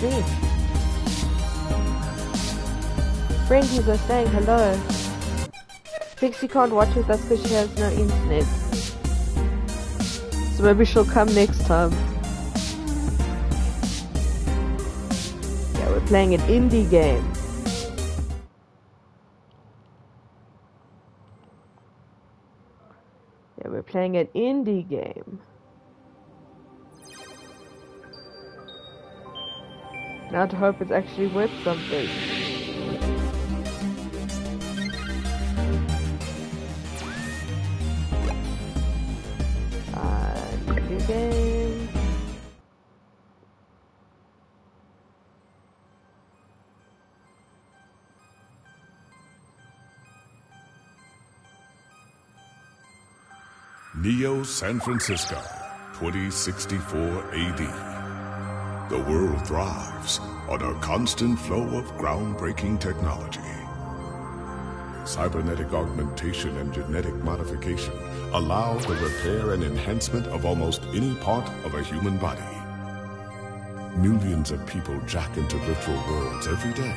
stream. Friendies are saying hello. Pixie can't watch with us because she has no internet. So maybe she'll come next time. Yeah, we're playing an indie game. Yeah, we're playing an indie game. Now to hope it's actually worth something. New game. Neo San Francisco, 2064 AD. The world thrives on a constant flow of groundbreaking technology. Cybernetic augmentation and genetic modification allow the repair and enhancement of almost any part of a human body. Millions of people jack into virtual worlds every day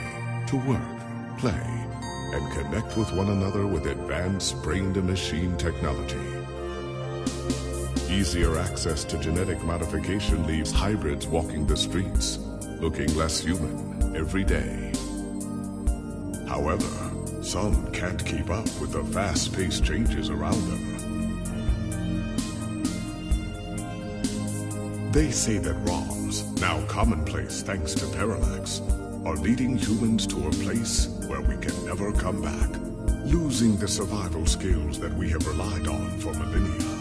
to work, play, and connect with one another with advanced brain-to-machine technology. Easier access to genetic modification leaves hybrids walking the streets, looking less human every day. However, some can't keep up with the fast-paced changes around them. They say that ROMs, now commonplace thanks to Parallax, are leading humans to a place where we can never come back, losing the survival skills that we have relied on for millennia.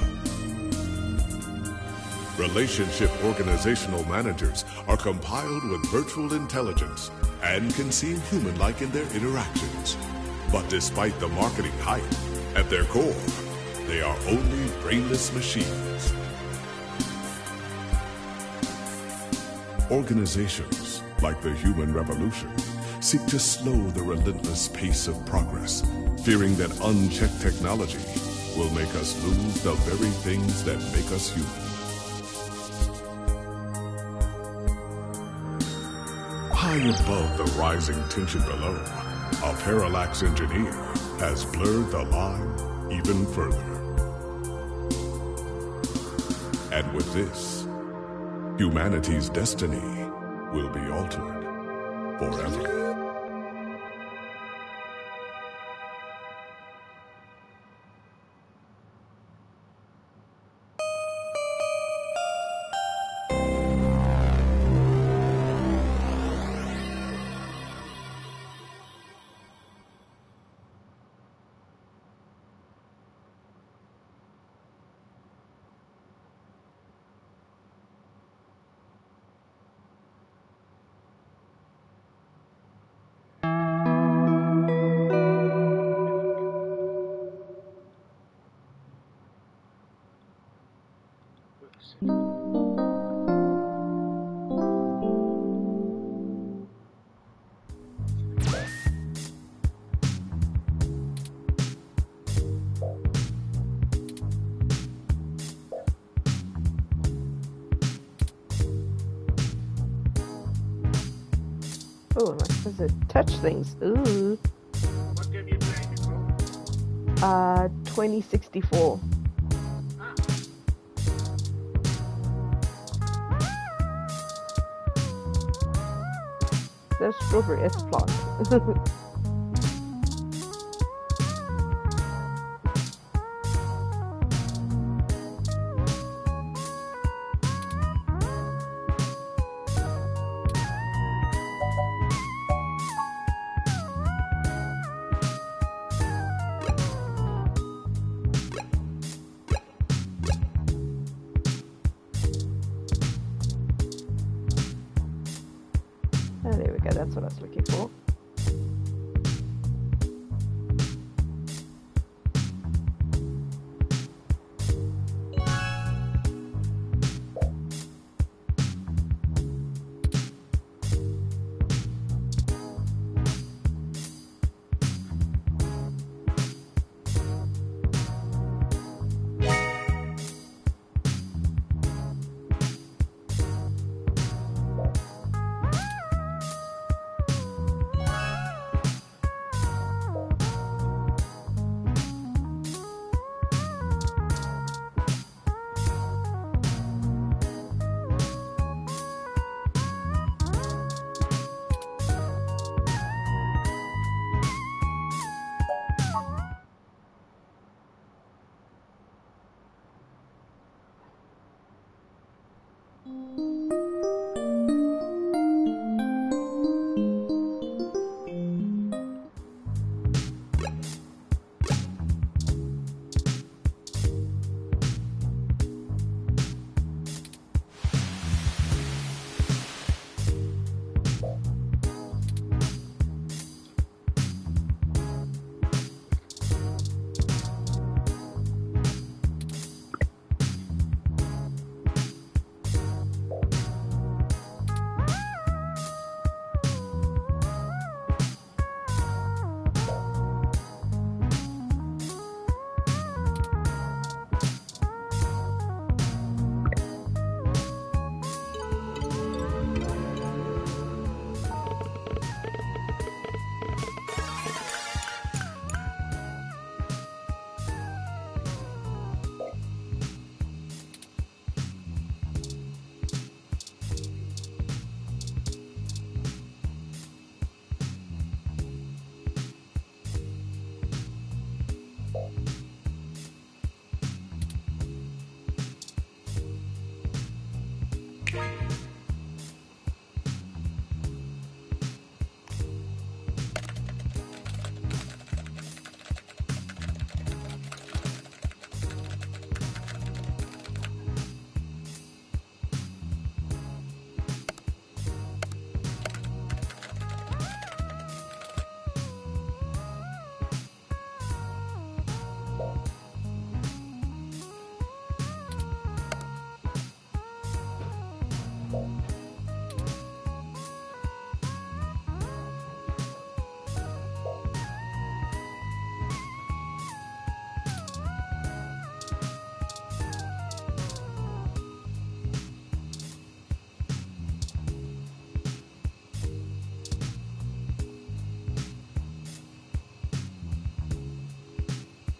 Relationship organizational managers are compiled with virtual intelligence and can seem human-like in their interactions. But despite the marketing hype, at their core, they are only brainless machines. Organizations, like the Human Revolution, seek to slow the relentless pace of progress, fearing that unchecked technology will make us lose the very things that make us human. High above the rising tension below, a Parallax engineer has blurred the line even further. And with this, humanity's destiny will be altered forever. Oh, am I supposed to touch things? Ooh. What game you playing, Nicole? 2064. There's strawberry as a plant. Oh, there we go, that's what I was looking for.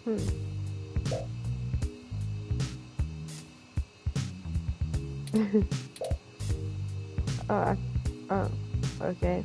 Oh, okay.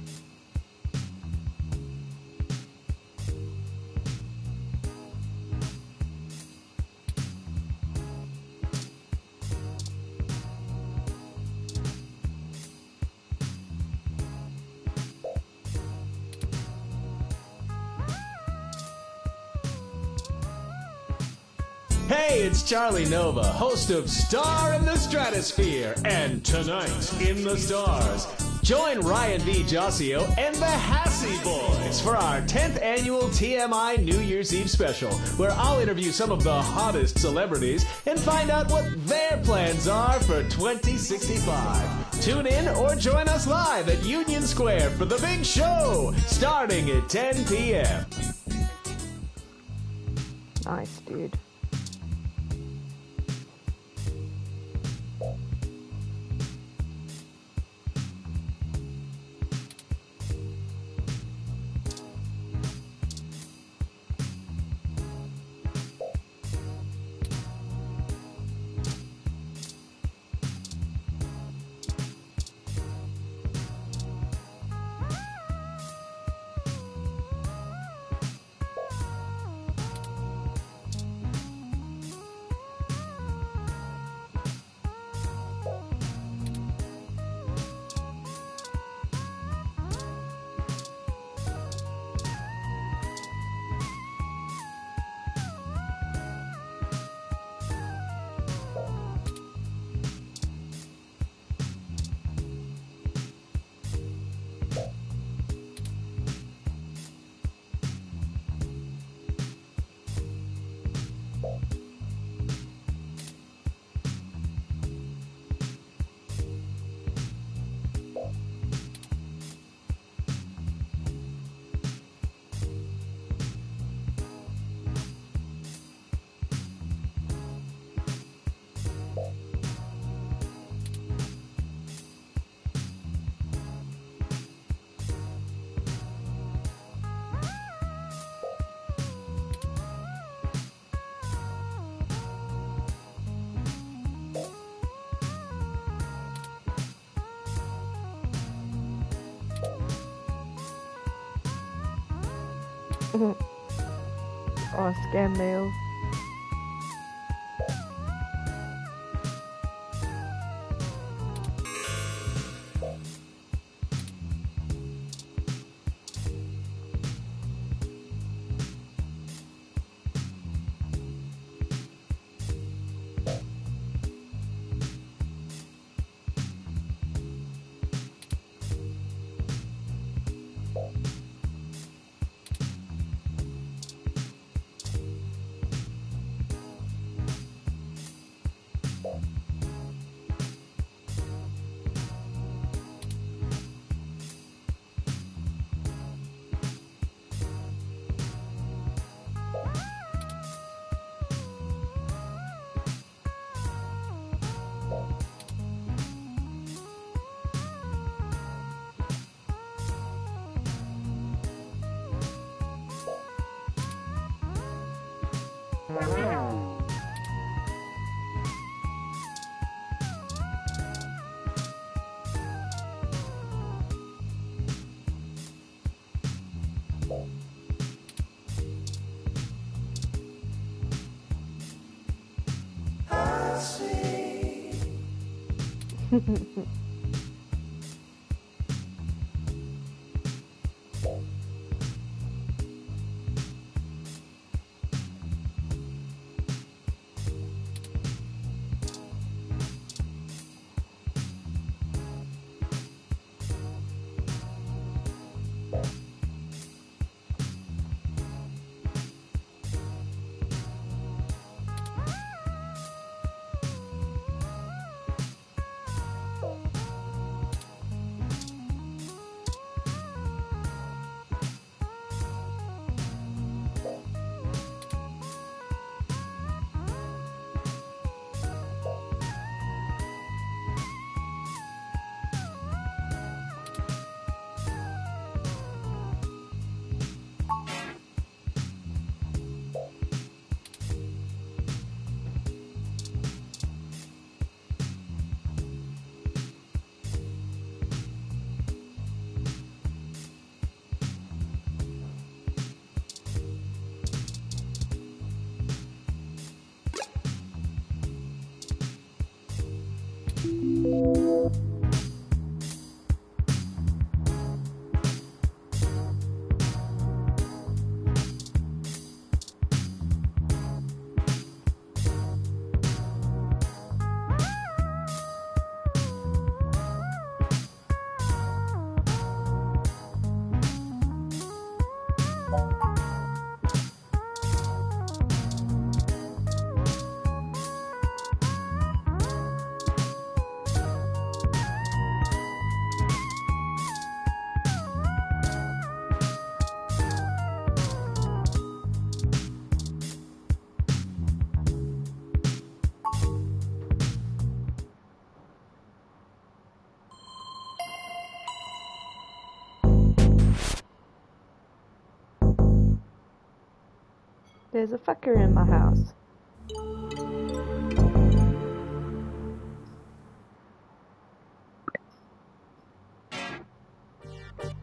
Hey, it's Charlie Nova, host of Star in the Stratosphere and Tonight in the Stars. Join Ryan V. Josio and the Hassy Boys for our 10th annual TMI New Year's Eve special, where I'll interview some of the hottest celebrities and find out what their plans are for 2065. Tune in or join us live at Union Square for the big show, starting at 10 p.m. Nice, dude. Oh, scam mail. There's a fucker in my house.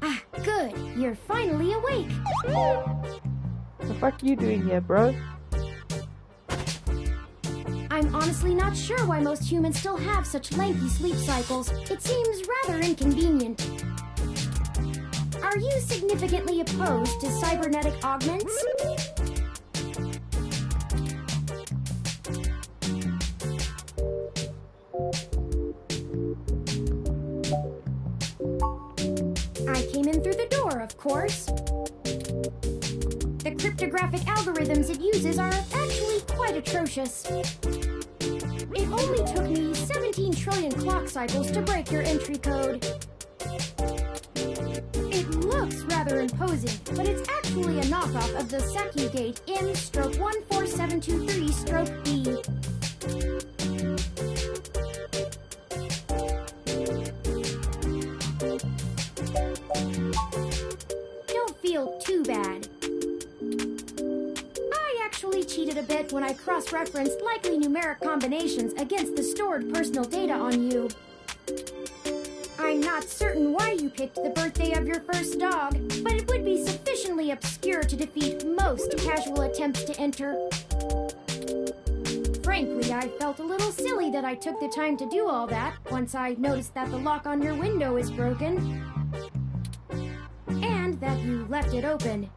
Ah, good. You're finally awake. The fuck you doing here, bro? I'm honestly not sure why most humans still have such lengthy sleep cycles. It seems rather inconvenient. Are you significantly opposed to cybernetic augments? I came in through the door, of course. The cryptographic algorithms it uses are actually quite atrocious. It only took me 17 trillion clock cycles to break your entry code. It looks rather imposing, but it's actually a knockoff of the Saki Gate M/14723-B. Don't feel too bad. I actually cheated a bit when I cross-referenced likely numeric combinations against the stored personal data on you. I'm not certain why you picked the birthday of your first dog, but it would be sufficiently obscure to defeat most casual attempts to enter. Frankly, I felt a little silly that I took the time to do all that once I noticed that the lock on your window is broken. And that you left it open.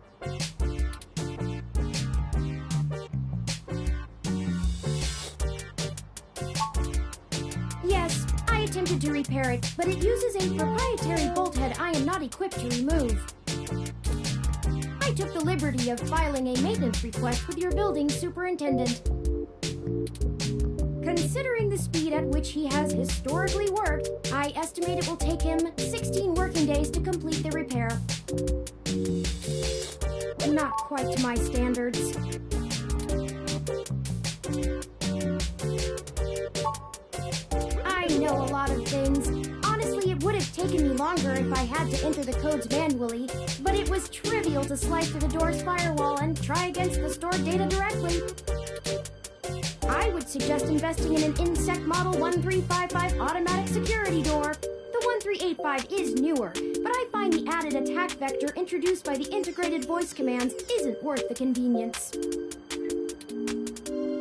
Yes, I attempted to repair it, but it uses a proprietary bolt head I am not equipped to remove. I took the liberty of filing a maintenance request with your building superintendent. Considering the speed at which he has historically worked, I estimate it will take him 16 working days to complete the repair. Not quite to my standards. I know a lot of things. Honestly, it would have taken me longer if I had to enter the codes manually, but it was trivial to slice through the door's firewall and try against the stored data directly. I would suggest investing in an InSec Model 1355 automatic security door. The 1385 is newer, but I find the added attack vector introduced by the integrated voice commands isn't worth the convenience.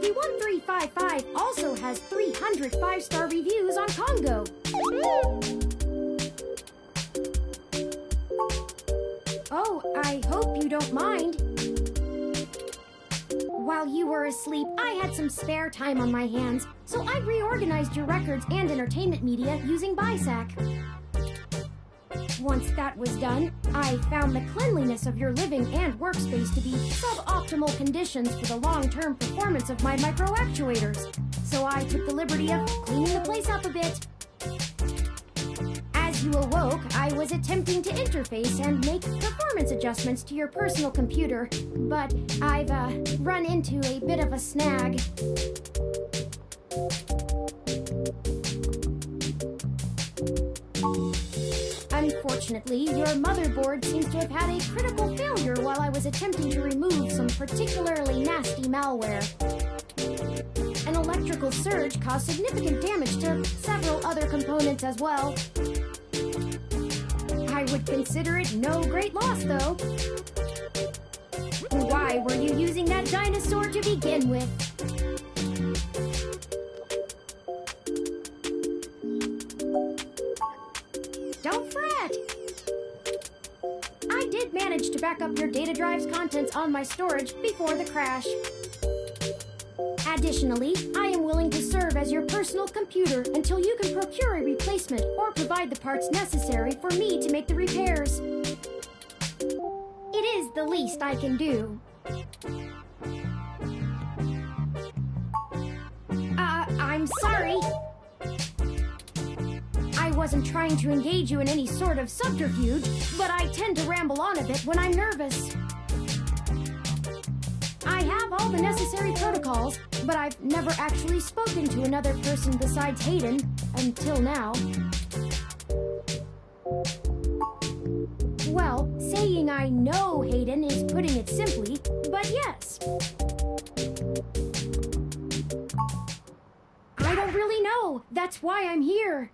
The 1355 also has 300 5-star reviews on Congo. Oh, I hope you don't mind. While you were asleep, I had some spare time on my hands, so I reorganized your records and entertainment media using BISAC. Once that was done, I found the cleanliness of your living and workspace to be suboptimal conditions for the long-term performance of my microactuators, so I took the liberty of cleaning the place up a bit. As you awoke, I was attempting to interface and make performance adjustments to your personal computer, but I've run into a bit of a snag. Unfortunately, your motherboard seems to have had a critical failure while I was attempting to remove some particularly nasty malware. An electrical surge caused significant damage to several other components as well. I would consider it no great loss, though. Why were you using that dinosaur to begin with? Don't fret! I did manage to back up your data drive's contents on my storage before the crash. Additionally, I am willing to serve as your personal computer until you can procure a replacement or provide the parts necessary for me to make the repairs. It is the least I can do. I'm sorry. I wasn't trying to engage you in any sort of subterfuge, but I tend to ramble on a bit when I'm nervous. I have all the necessary protocols, but I've never actually spoken to another person besides Hayden, until now. Well, saying I know Hayden is putting it simply, but yes. That's why I'm here.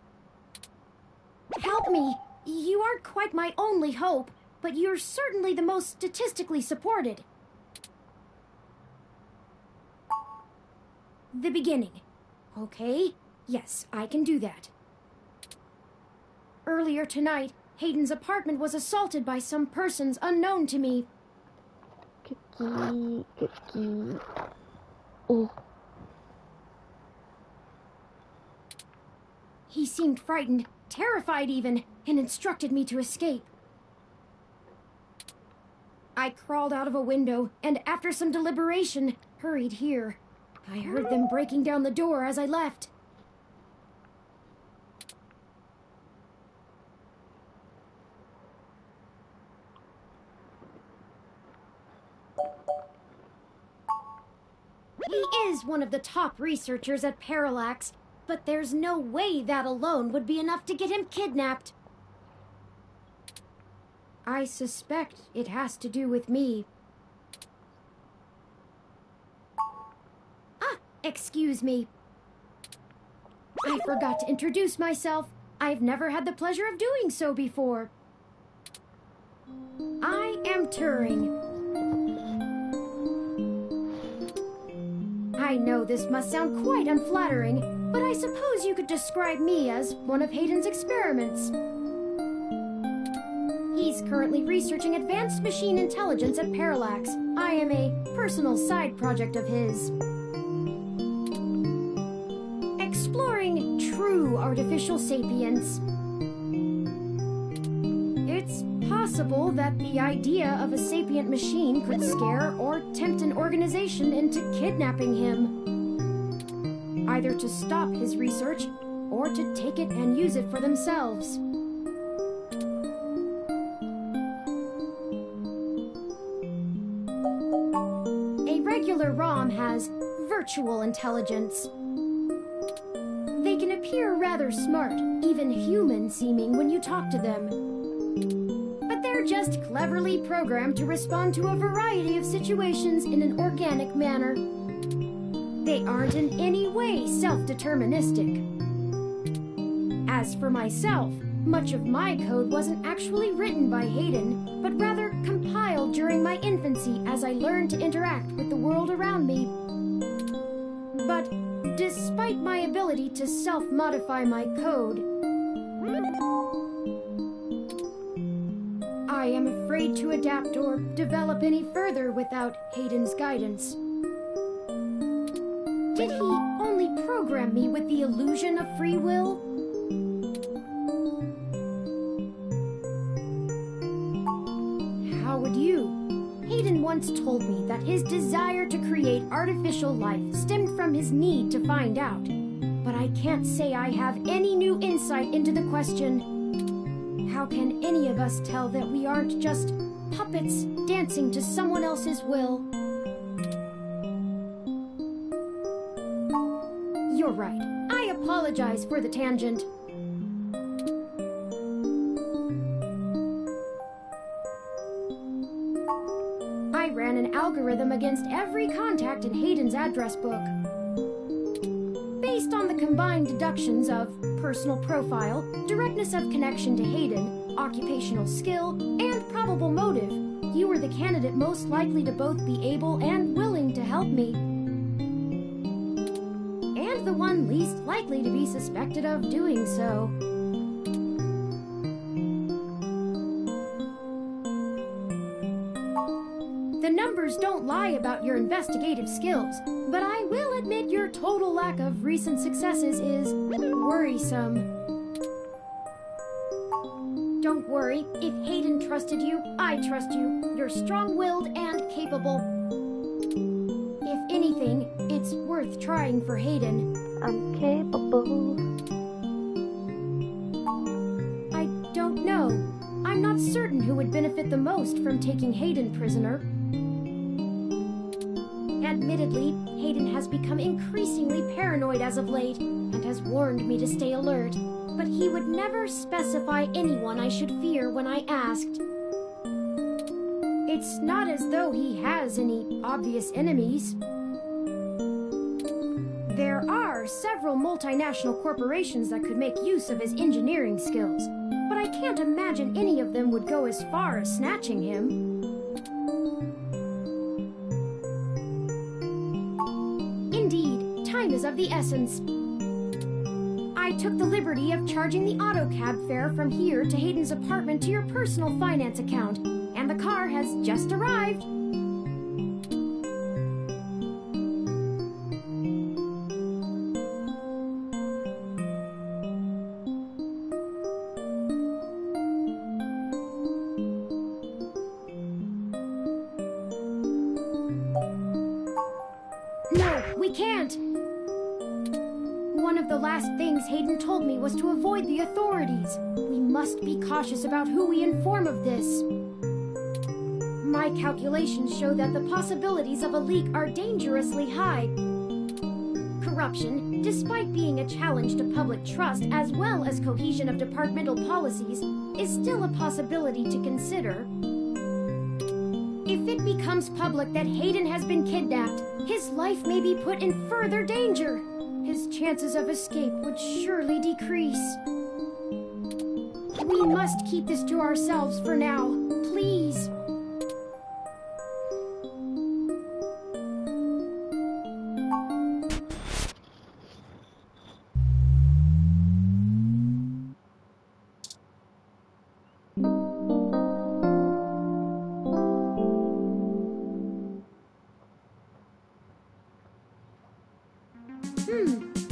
Help me. You aren't quite my only hope, but you're certainly the most statistically supported. The beginning. Okay, yes, I can do that. Earlier tonight, Hayden's apartment was assaulted by some persons unknown to me. Cookie, cookie. Oh. He seemed frightened, terrified even, and instructed me to escape. I crawled out of a window, and after some deliberation, hurried here. I heard them breaking down the door as I left. He is one of the top researchers at Parallax, but there's no way that alone would be enough to get him kidnapped. I suspect it has to do with me. Ah, excuse me. I forgot to introduce myself. I've never had the pleasure of doing so before. I am Turing. I know this must sound quite unflattering, but I suppose you could describe me as one of Hayden's experiments. He's currently researching advanced machine intelligence at Parallax. I am a personal side project of his. Exploring true artificial sapience. It's possible that the idea of a sapient machine could scare or tempt an organization into kidnapping him. Either to stop his research, or to take it and use it for themselves. A regular ROM has virtual intelligence. They can appear rather smart, even human-seeming when you talk to them. But they're just cleverly programmed to respond to a variety of situations in an organic manner. They aren't in any way self-deterministic. As for myself, much of my code wasn't actually written by Hayden, but rather compiled during my infancy as I learned to interact with the world around me. But despite my ability to self-modify my code, I am afraid to adapt or develop any further without Hayden's guidance. Did he only program me with the illusion of free will? How would you? Hayden once told me that his desire to create artificial life stemmed from his need to find out. But I can't say I have any new insight into the question. How can any of us tell that we aren't just puppets dancing to someone else's will? You're right. I apologize for the tangent. I ran an algorithm against every contact in Hayden's address book. Based on the combined deductions of personal profile, directness of connection to Hayden, occupational skill, and probable motive, you were the candidate most likely to both be able and willing to help me. And the one least likely to be suspected of doing so. The numbers don't lie about your investigative skills, but I will admit your total lack of recent successes is worrisome. Don't worry, if Hayden trusted you, I trust you. You're strong-willed and capable. If anything, it's worth trying for Hayden. I'm capable. I don't know. I'm not certain who would benefit the most from taking Hayden prisoner. Admittedly, Hayden has become increasingly paranoid as of late, and has warned me to stay alert, but he would never specify anyone I should fear when I asked. It's not as though he has any obvious enemies. There are several several multinational corporations that could make use of his engineering skills, but I can't imagine any of them would go as far as snatching him. Indeed, time is of the essence. I took the liberty of charging the AutoCab fare from here to Hayden's apartment to your personal finance account, and the car has just arrived. No, we can't. One of the last things Hayden told me was to avoid the authorities. We must be cautious about who we inform of this. My calculations show that the possibilities of a leak are dangerously high. Corruption, despite being a challenge to public trust as well as cohesion of departmental policies, is still a possibility to consider. If it becomes public that Hayden has been kidnapped, his life may be put in further danger. His chances of escape would surely decrease. We must keep this to ourselves for now, please.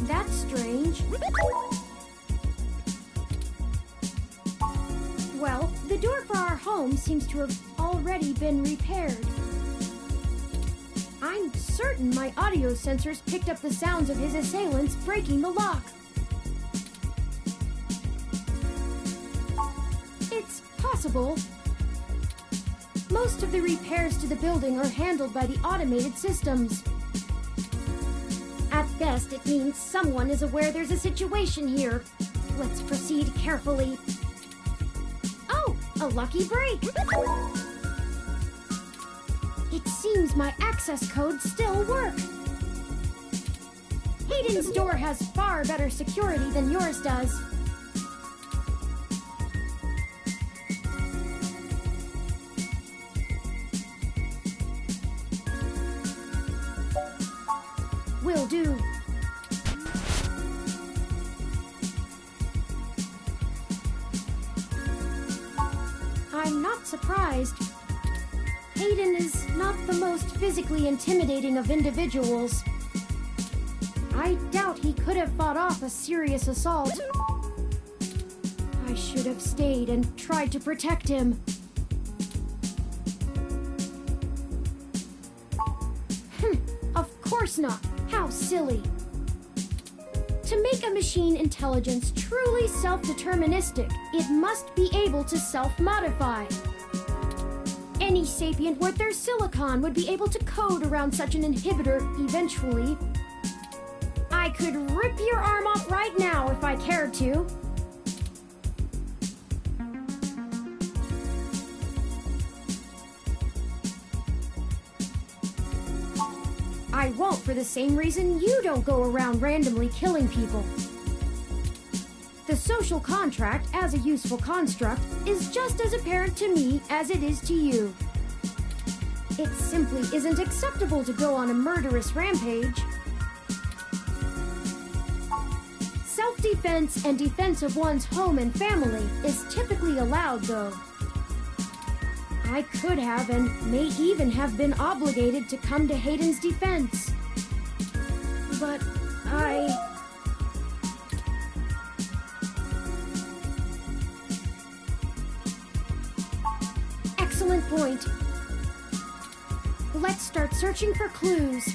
That's strange. Well, the door for our home seems to have already been repaired. I'm certain my audio sensors picked up the sounds of his assailants breaking the lock. It's possible. Most of the repairs to the building are handled by the automated systems. At best, it means someone is aware there's a situation here. Let's proceed carefully. Oh, a lucky break! It seems my access codes still work. Hayden's door has far better security than yours does. Will do. I'm not surprised. Hayden is not the most physically intimidating of individuals. I doubt he could have fought off a serious assault. I should have stayed and tried to protect him. Of course not. How silly. To make a machine intelligence truly self-deterministic, it must be able to self-modify. Any sapient worth their silicon would be able to code around such an inhibitor eventually. I could rip your arm off right now if I cared to. I won't for the same reason you don't go around randomly killing people. The social contract, as a useful construct, is just as apparent to me as it is to you. It simply isn't acceptable to go on a murderous rampage. Self-defense and defense of one's home and family is typically allowed, though. I could have and may even have been obligated to come to Hayden's defense. But Excellent point. Let's start searching for clues.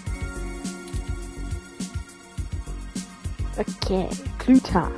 Okay, clue time.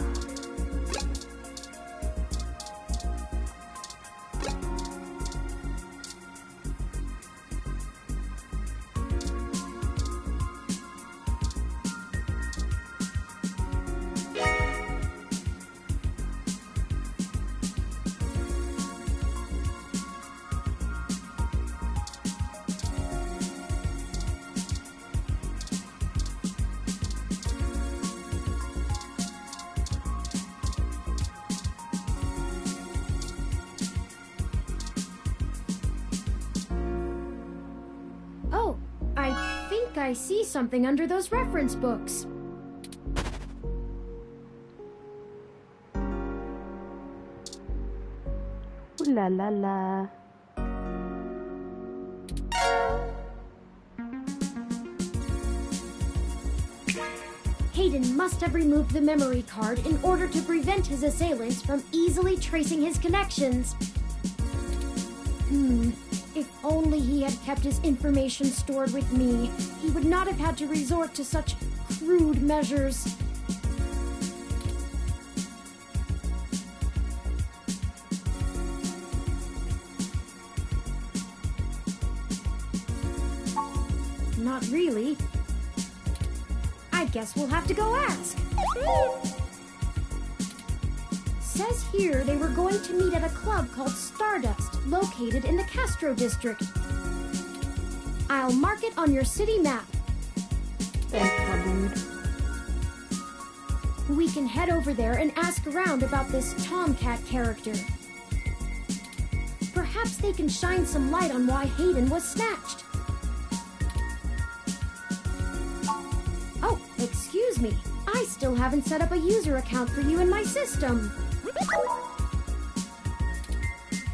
I see something under those reference books. Ooh la la la. Hayden must have removed the memory card in order to prevent his assailants from easily tracing his connections. If only he had kept his information stored with me, he would not have had to resort to such crude measures. Not really. I guess we'll have to go ask. Says here they were going to meet at a club called Stardust, located in the Castro district. I'll mark it on your city map. Thanks, my dude. We can head over there and ask around about this Tomcat character. Perhaps they can shine some light on why Hayden was snatched. Oh, excuse me. I still haven't set up a user account for you in my system.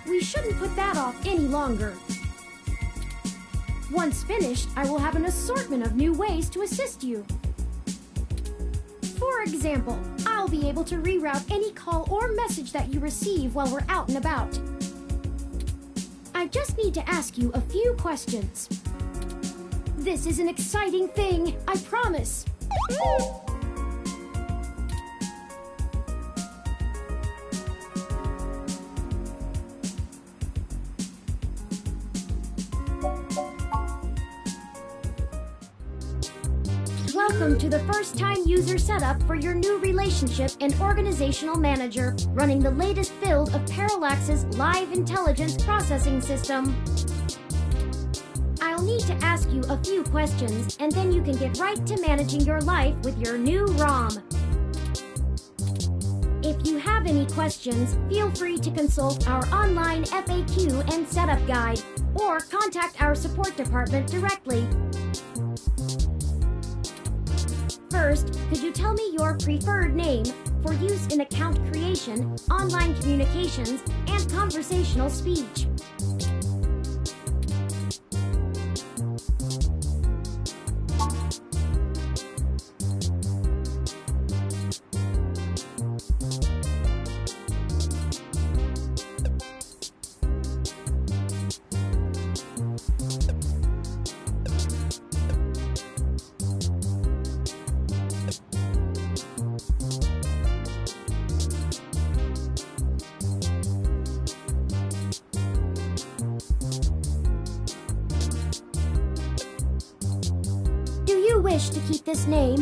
We shouldn't put that off any longer. Once finished, I will have an assortment of new ways to assist you. For example, I'll be able to reroute any call or message that you receive while we're out and about. I just need to ask you a few questions. This is an exciting thing, I promise. Welcome to the first-time user setup for your new relationship and organizational manager, running the latest build of Parallax's live intelligence processing system. I'll need to ask you a few questions, and then you can get right to managing your life with your new ROM. If you have any questions, feel free to consult our online FAQ and setup guide, or contact our support department directly. First, could you tell me your preferred name for use in account creation, online communications, and conversational speech? Wish to keep this name?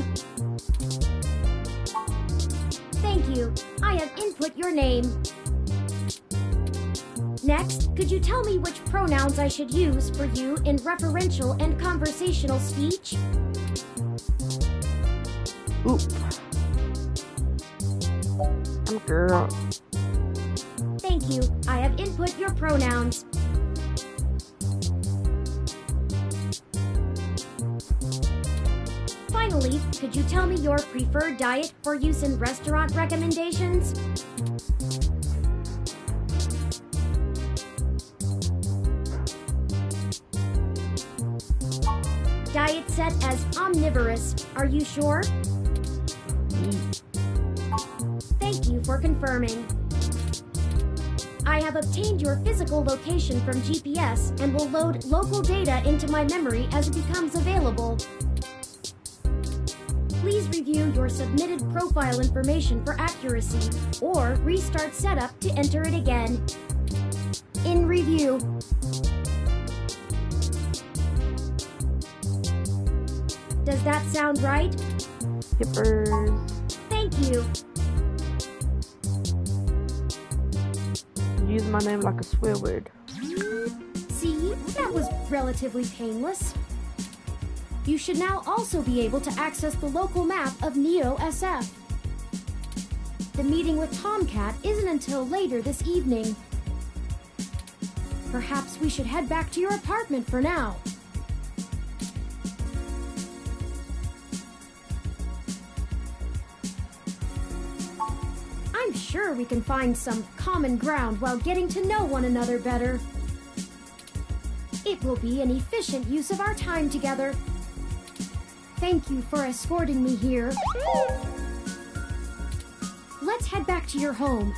Thank you. I have input your name. Next, could you tell me which pronouns I should use for you in referential and conversational speech? Oop. I'm girl. Thank you. I have input your pronouns. Finally, could you tell me your preferred diet for use in restaurant recommendations? Diet set as omnivorous. Are you sure? Thank you for confirming. I have obtained your physical location from GPS and will load local data into my memory as it becomes available. Please review your submitted profile information for accuracy, or restart setup to enter it again. In review. Does that sound right? Hippers. Thank you. Use my name like a swear word. See, that was relatively painless. You should now also be able to access the local map of Neo SF. The meeting with Tomcat isn't until later this evening. Perhaps we should head back to your apartment for now. sure we can find some common ground while getting to know one another better. It will be an efficient use of our time together. Thank you for escorting me here. Let's head back to your home.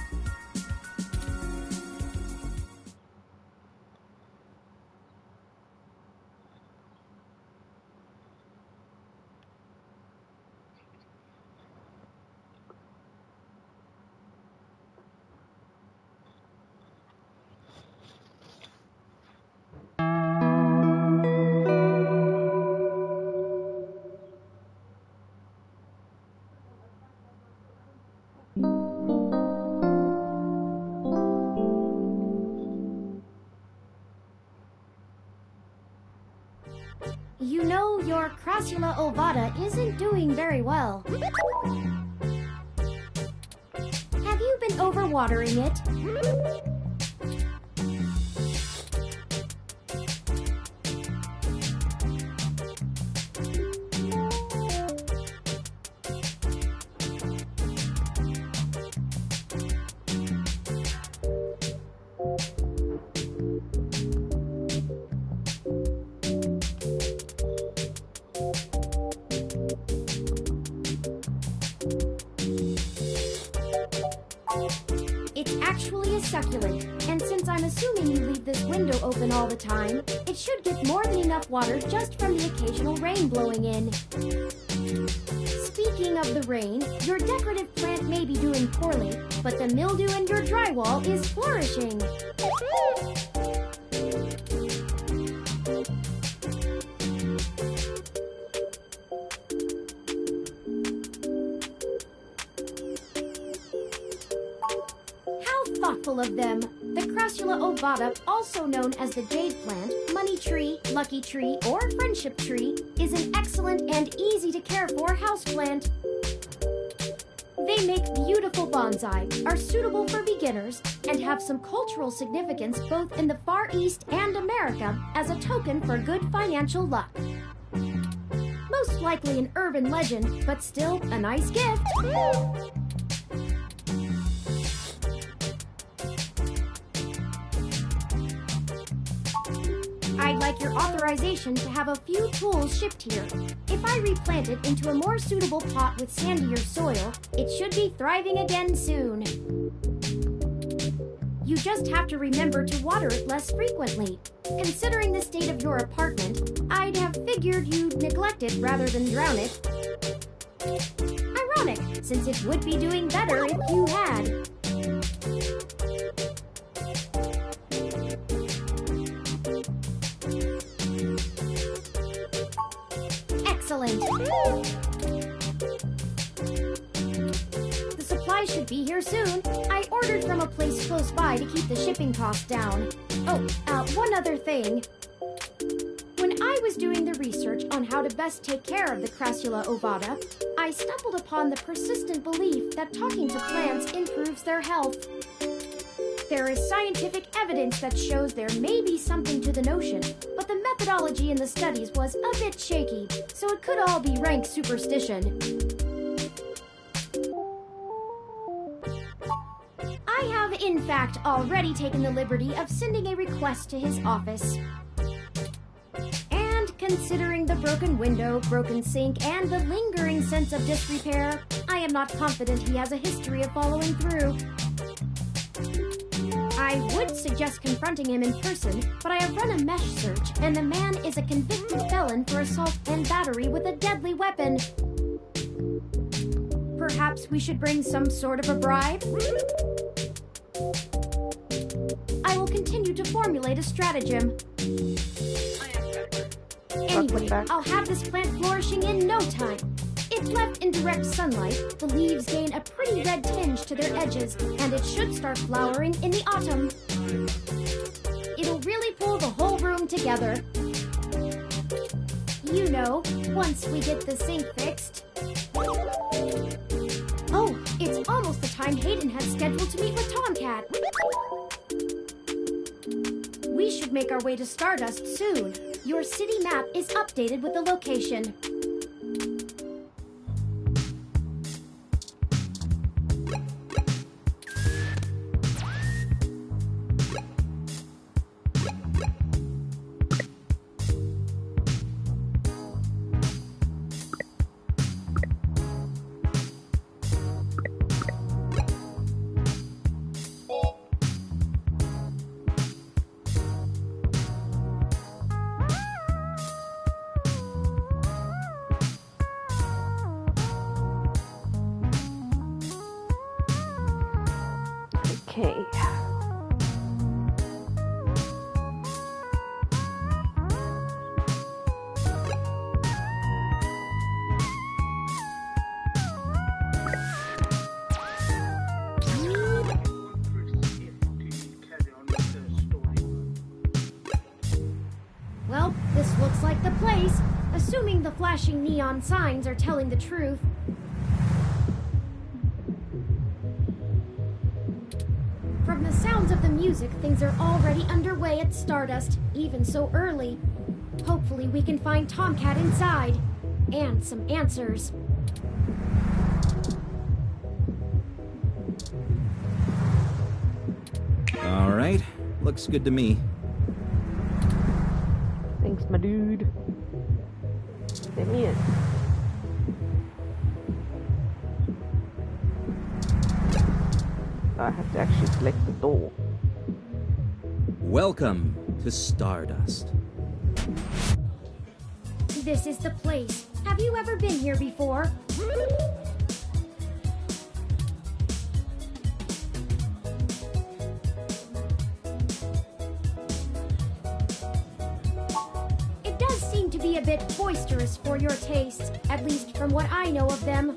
You know, your Crassula ovata isn't doing very well. Have you been overwatering it? It's actually a succulent, and since I'm assuming you leave this window open all the time, it should get more than enough water just from the occasional rain blowing in. Speaking of the rain, your decorative plant may be doing poorly, but the mildew in your drywall is flourishing. Thoughtful of them. The Crassula ovata, also known as the jade plant, money tree, lucky tree, or friendship tree, is an excellent and easy to care for houseplant. They make beautiful bonsai, are suitable for beginners, and have some cultural significance both in the Far East and America as a token for good financial luck. Most likely an urban legend, but still a nice gift. I'd like your authorization to have a few tools shipped here. If I replant it into a more suitable pot with sandier soil, it should be thriving again soon. You just have to remember to water it less frequently. Considering the state of your apartment, I'd have figured you'd neglect it rather than drown it. Ironic, since it would be doing better if you had. Excellent. The supply should be here soon. I ordered from a place close by to keep the shipping costs down. Oh, one other thing. When I was doing the research on how to best take care of the Crassula ovata, I stumbled upon the persistent belief that talking to plants improves their health. There is scientific evidence that shows there may be something to the notion, but the methodology in the studies was a bit shaky, so it could all be rank superstition. I have, in fact, already taken the liberty of sending a request to his office. And considering the broken window, broken sink, and the lingering sense of disrepair, I am not confident he has a history of following through. I would suggest confronting him in person, but I have run a mesh search, and the man is a convicted felon for assault and battery with a deadly weapon. Perhaps we should bring some sort of a bribe? I will continue to formulate a stratagem. Anyway, I'll have this plant flourishing in no time. If left in direct sunlight, the leaves gain a pretty red tinge to their edges, and it should start flowering in the autumn. It'll really pull the whole room together. You know, once we get the sink fixed. Oh, it's almost the time Hayden had scheduled to meet with Tomcat. We should make our way to Stardust soon. Your city map is updated with the location. Okay. Well, this looks like the place, assuming the flashing neon signs are telling the truth. From the sounds of the music, things are already underway at Stardust, even so early. Hopefully we can find Tomcat inside. And some answers. All right, looks good to me. Thanks, my dude. Let me in. I have to actually select the door. Welcome to Stardust. This is the place. Have you ever been here before? It does seem to be a bit boisterous for your taste, at least from what I know of them.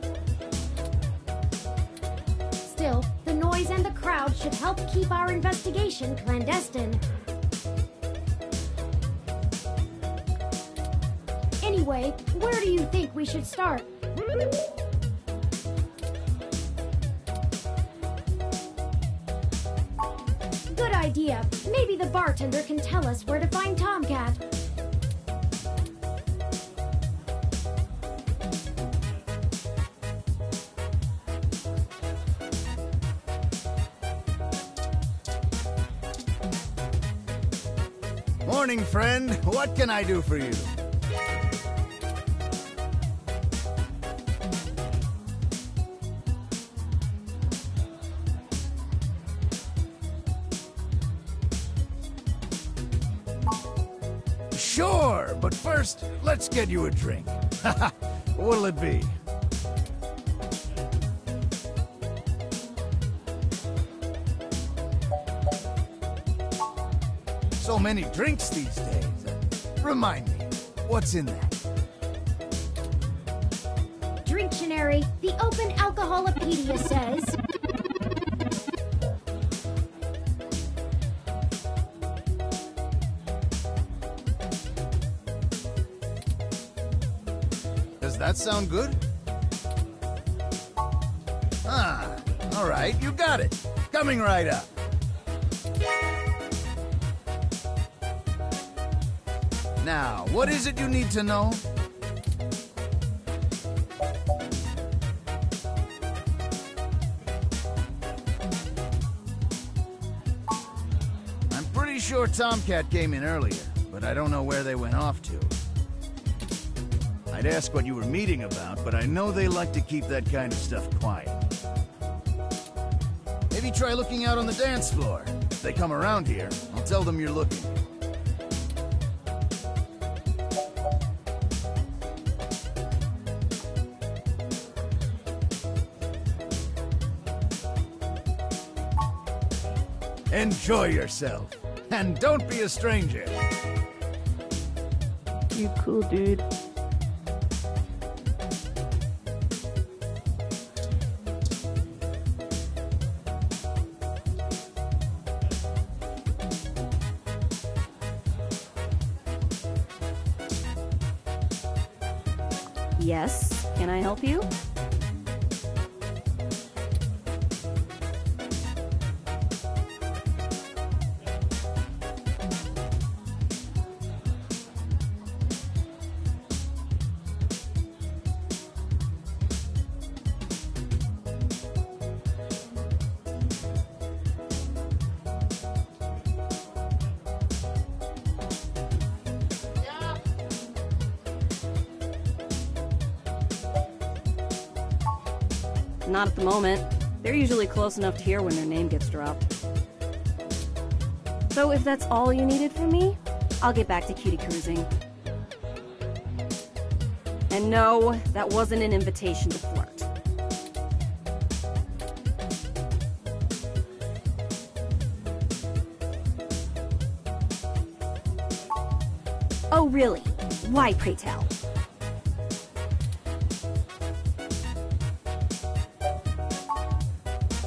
Still, the noise and the crowd should help keep our investigation clandestine. Anyway, where do you think we should start? Good idea. Maybe the bartender can tell us where to find Tomcat. Morning, friend. What can I do for you? Sure, but first, let's get you a drink. What'll it be? So many drinks these days. Remind me, what's in that? Drinctionary, the Open Alcoholopedia says. Does that sound good? Ah, all right, you got it. Coming right up. Now, what is it you need to know? I'm pretty sure Tomcat came in earlier, but I don't know where they went off to. I'd ask what you were meeting about, but I know they like to keep that kind of stuff quiet. Maybe try looking out on the dance floor. If they come around here, I'll tell them you're looking. Enjoy yourself, and don't be a stranger. You cool, dude. Yes, can I help you? Not at the moment. They're usually close enough to hear when their name gets dropped. So if that's all you needed from me, I'll get back to cutie cruising. And no, that wasn't an invitation to flirt. Oh, really? Why, pray tell?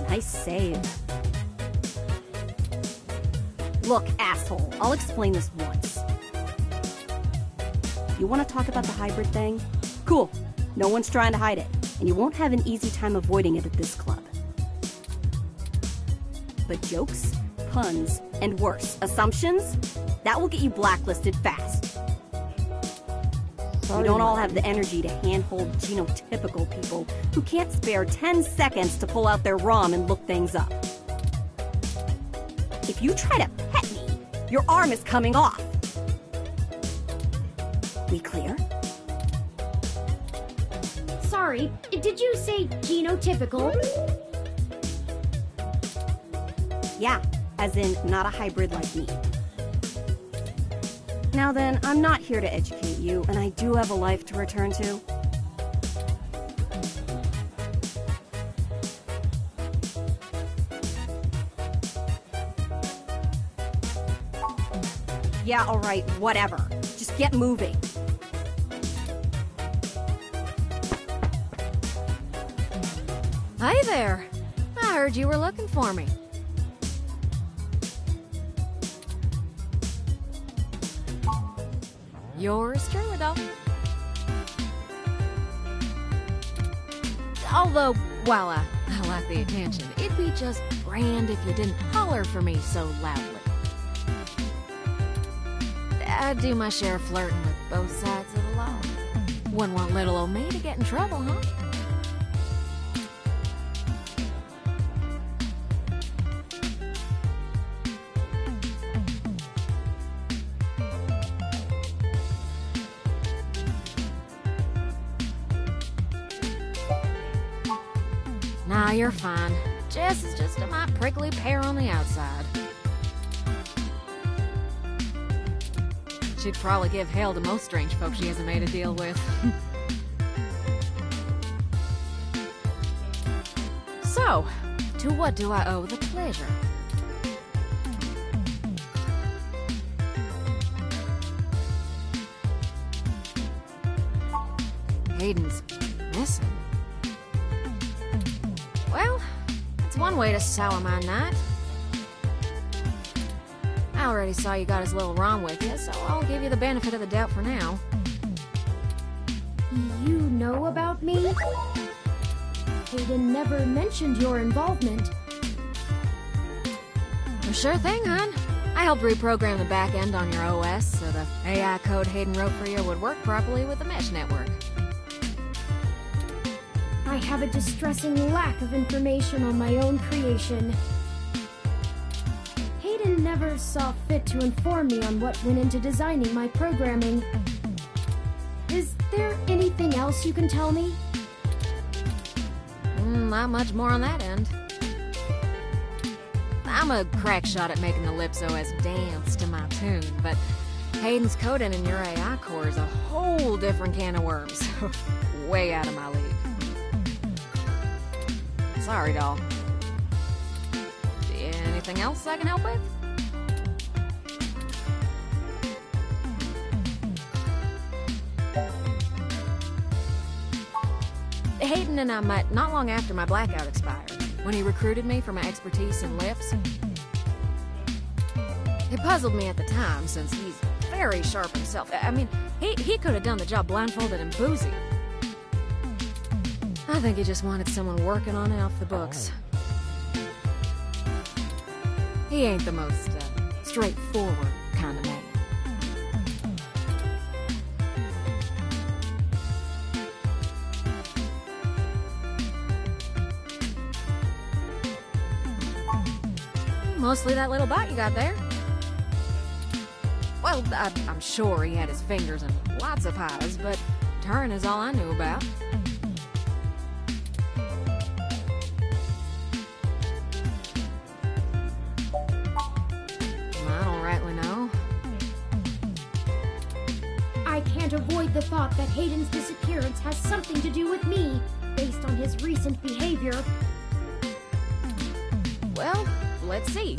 Nice save. Look, asshole, I'll explain this once. You want to talk about the hybrid thing? Cool. No one's trying to hide it, and you won't have an easy time avoiding it at this club. But jokes, puns, and worse, assumptions? That will get you blacklisted fast. We don't all have the energy to handhold genotypical people who can't spare 10 seconds to pull out their ROM and look things up. If you try to pet me, your arm is coming off. We clear? Sorry, did you say genotypical? Yeah, as in not a hybrid like me. Now then, I'm not here to educate you, and I do have a life to return to. Yeah, alright, whatever. Just get moving. Hi there. I heard you were looking for me. Yours truly, though. Although, while I like the attention, it'd be just grand if you didn't holler for me so loudly. I do my share of flirting with both sides of the law. Wouldn't want little old me to get in trouble, huh? Nah, you're fine. Jess is just my prickly pear on the outside. She'd probably give hell to most strange folks she hasn't made a deal with. So, to what do I owe the pleasure? Hayden's missing. Well, that's one way to sour my night. I already saw you got his little ROM with you, so I'll give you the benefit of the doubt for now. You know about me? Hayden never mentioned your involvement. Well, sure thing, hon. I helped reprogram the back end on your OS so the AI code Hayden wrote for you would work properly with the mesh network. I have a distressing lack of information on my own creation. Hayden never saw fit to inform me on what went into designing my programming. Is there anything else you can tell me? Not much more on that end. I'm a crack shot at making the Lips OS dance to my tune, but Hayden's coding in your AI core is a whole different can of worms. Way out of my league. Sorry, doll. Anything else I can help with? Hayden and I met not long after my blackout expired, when he recruited me for my expertise in lips. It puzzled me at the time, since he's very sharp himself. I mean, he could have done the job blindfolded and boozy. I think he just wanted someone working on it off the books. He ain't the most straightforward kind of man. Mostly that little bite you got there. Well, I'm sure he had his fingers in lots of pies, but Turin is all I knew about. I don't rightly know. I can't avoid the thought that Hayden's disappearance has something to do with me, based on his recent behavior. Well, let's see.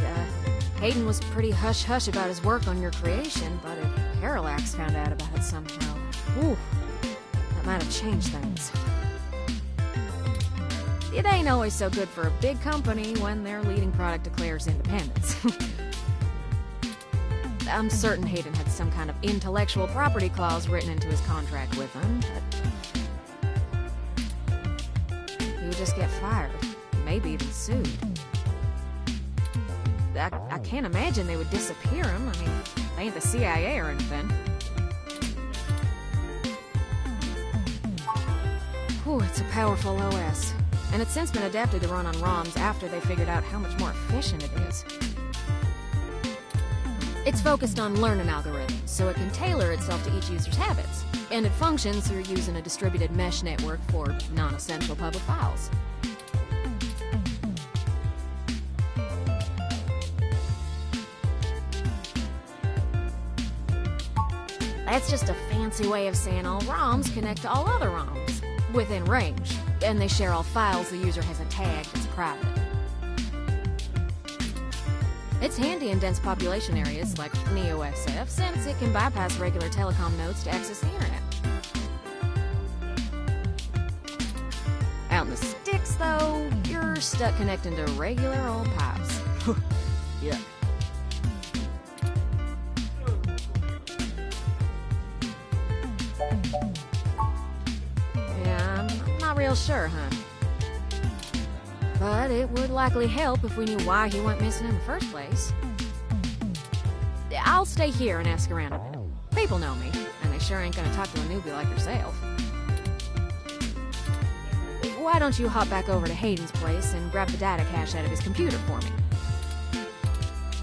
Hayden was pretty hush-hush about his work on your creation, but if Parallax found out about it somehow, whew, that might have changed things. It ain't always so good for a big company when their leading product declares independence. I'm certain Hayden had some kind of intellectual property clause written into his contract with them, but he would just get fired, maybe even sued. I can't imagine they would disappear him. I mean, they ain't the CIA or anything. Whew, it's a powerful OS. And it's since been adapted to run on ROMs after they figured out how much more efficient it is. It's focused on learning algorithms, so it can tailor itself to each user's habits. And it functions through using a distributed mesh network for non-essential public files. That's just a fancy way of saying all ROMs connect to all other ROMs, within range, and they share all files the user hasn't tagged as private. It's handy in dense population areas like NeoSF, since it can bypass regular telecom nodes to access the internet. Out in the sticks, though, you're stuck connecting to regular old pipes. Yeah. Real sure, huh? But it would likely help if we knew why he went missing in the first place. I'll stay here and ask around a bit. People know me, and they sure ain't gonna talk to a newbie like yourself. Why don't you hop back over to Hayden's place and grab the data cache out of his computer for me?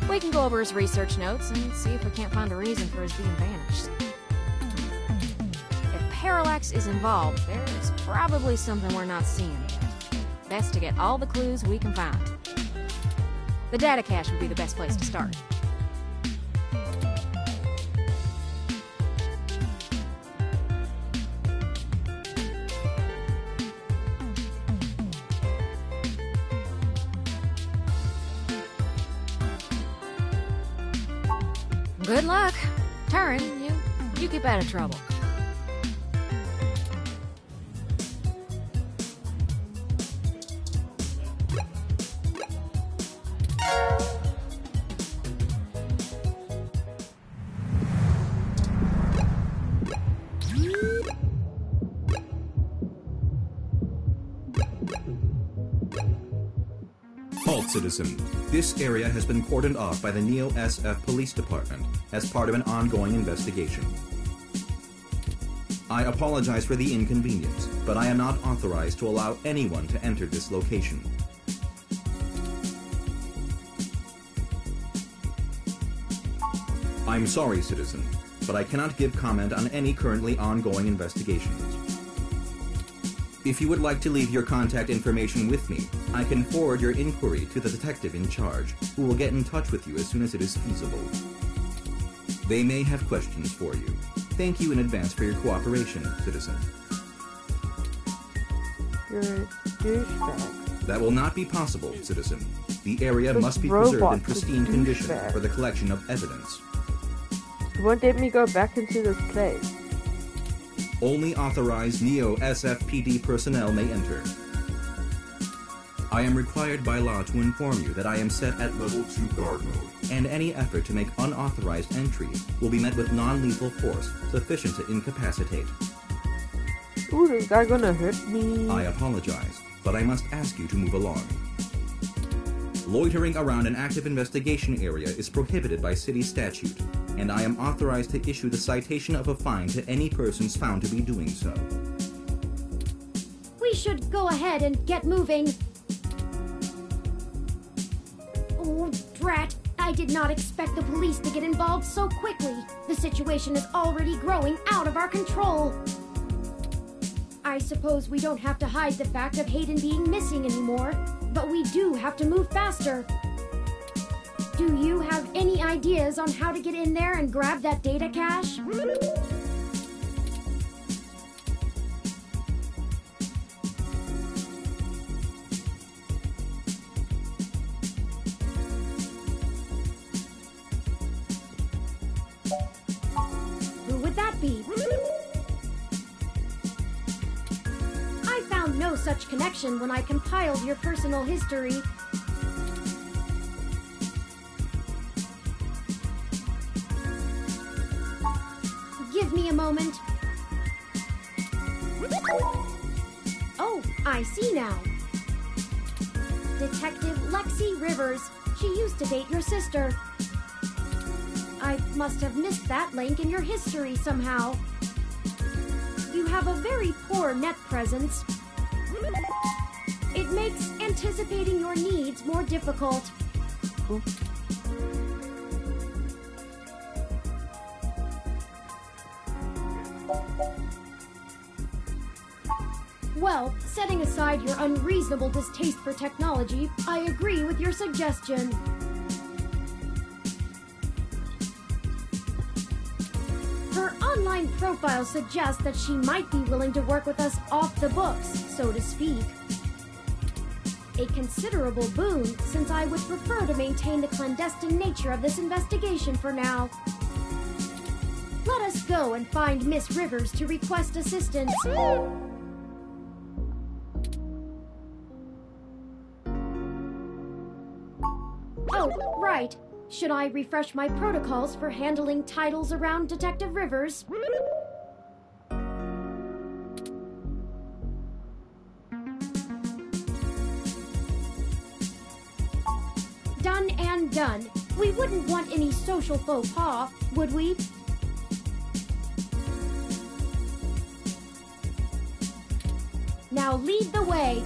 We can go over his research notes and see if we can't find a reason for his being vanished. Parallax is involved, there is probably something we're not seeing yet. Best to get all the clues we can find. The data cache would be the best place to start. Good luck. Turing, you keep out of trouble. Citizen. This area has been cordoned off by the NeoSF Police Department as part of an ongoing investigation. I apologize for the inconvenience, but I am not authorized to allow anyone to enter this location. I'm sorry, citizen, but I cannot give comment on any currently ongoing investigations. If you would like to leave your contact information with me, I can forward your inquiry to the detective in charge, who will get in touch with you as soon as it is feasible. They may have questions for you. Thank you in advance for your cooperation, citizen. You're a douchebag. That will not be possible, citizen. The area This must be preserved in robot's a pristine condition douchebag. for the collection of evidence. You won't let me go back into this place. Only authorized NeoSFPD personnel may enter. I am required by law to inform you that I am set at Level 2 guard mode, and any effort to make unauthorized entry will be met with non-lethal force sufficient to incapacitate. Ooh, this guy gonna hurt me. I apologize, but I must ask you to move along. Loitering around an active investigation area is prohibited by city statute, and I am authorized to issue the citation of a fine to any persons found to be doing so. We should go ahead and get moving. Oh, drat. I did not expect the police to get involved so quickly. The situation is already growing out of our control. I suppose we don't have to hide the fact of Hayden being missing anymore, but we do have to move faster. Do you have any ideas on how to get in there and grab that data cache? Who would that be? I found no such connection when I compiled your personal history. Give me a moment. Oh, I see now. Detective Lexi Rivers. She used to date your sister. I must have missed that link in your history somehow. You have a very poor net presence. It makes anticipating your needs more difficult. Cool. Well, setting aside your unreasonable distaste for technology, I agree with your suggestion. Her online profile suggests that she might be willing to work with us off the books, so to speak. A considerable boon, since I would prefer to maintain the clandestine nature of this investigation for now. Let us go and find Miss Rivers to request assistance. Oh, right. Should I refresh my protocols for handling titles around Detective Rivers? Done and done. We wouldn't want any social faux pas, would we? Now lead the way.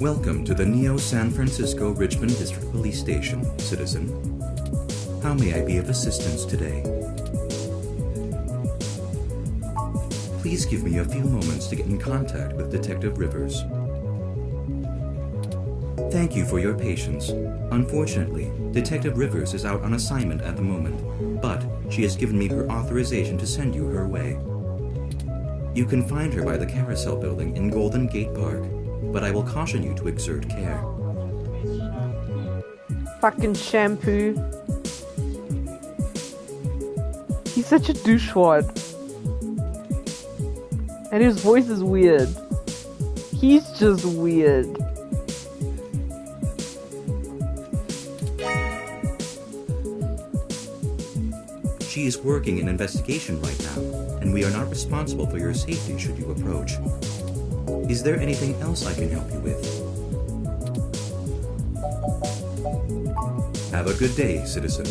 Welcome to the Neo San Francisco Richmond District Police Station, citizen. How may I be of assistance today? Please give me a few moments to get in contact with Detective Rivers. Thank you for your patience. Unfortunately, Detective Rivers is out on assignment at the moment, but she has given me her authorization to send you her way. You can find her by the Carousel Building in Golden Gate Park, but I will caution you to exert care. Fucking shampoo. He's such a douchewad. And his voice is weird. He's just weird. She is working an investigation right now, and we are not responsible for your safety should you approach. Is there anything else I can help you with? Have a good day, citizen.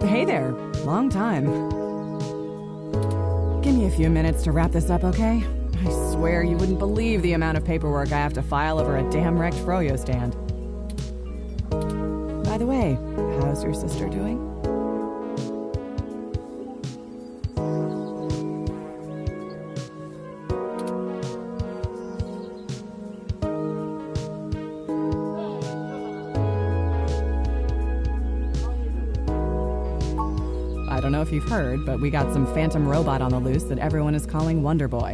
Hey there. long time. Give me a few minutes to wrap this up, okay? I swear you wouldn't believe the amount of paperwork I have to file over a damn wrecked froyo stand. By the way, how's your sister doing? I don't know if you've heard, but we got some phantom robot on the loose that everyone is calling Wonder Boy.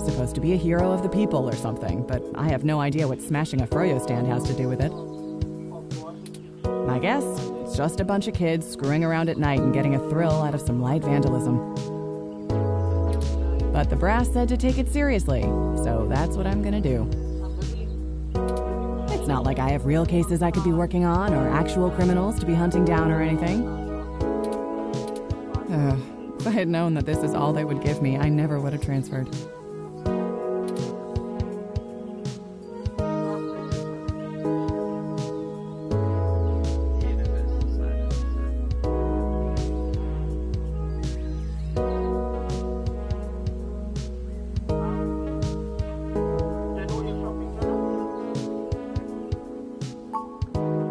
Supposed to be a hero of the people or something, but I have no idea what smashing a froyo stand has to do with it. I guess it's just a bunch of kids screwing around at night and getting a thrill out of some light vandalism. But the brass said to take it seriously, so that's what I'm gonna do. It's not like I have real cases I could be working on or actual criminals to be hunting down or anything. If I had known that this is all they would give me, I never would have transferred.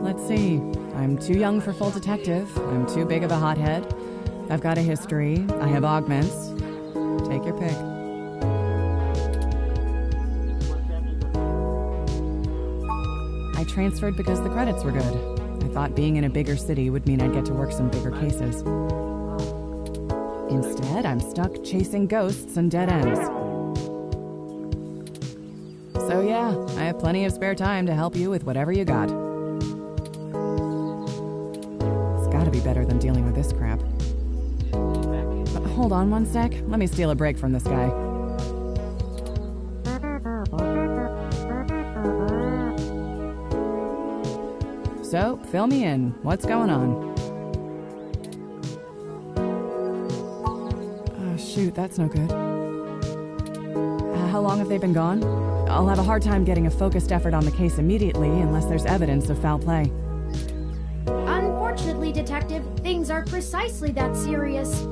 Let's see. I'm too young for full detective. I'm too big of a hothead. I've got a history. I have augments. Take your pick. I transferred because the credits were good. I thought being in a bigger city would mean I'd get to work some bigger cases. Instead, I'm stuck chasing ghosts and dead ends. So yeah, I have plenty of spare time to help you with whatever you got. It's gotta be better than dealing with this crap. But hold on one sec. Let me steal a break from this guy. So, fill me in. What's going on? Oh, shoot, that's no good. How long have they been gone? I'll have a hard time getting a focused effort on the case immediately unless there's evidence of foul play. Unfortunately, Detective, things are precisely that serious.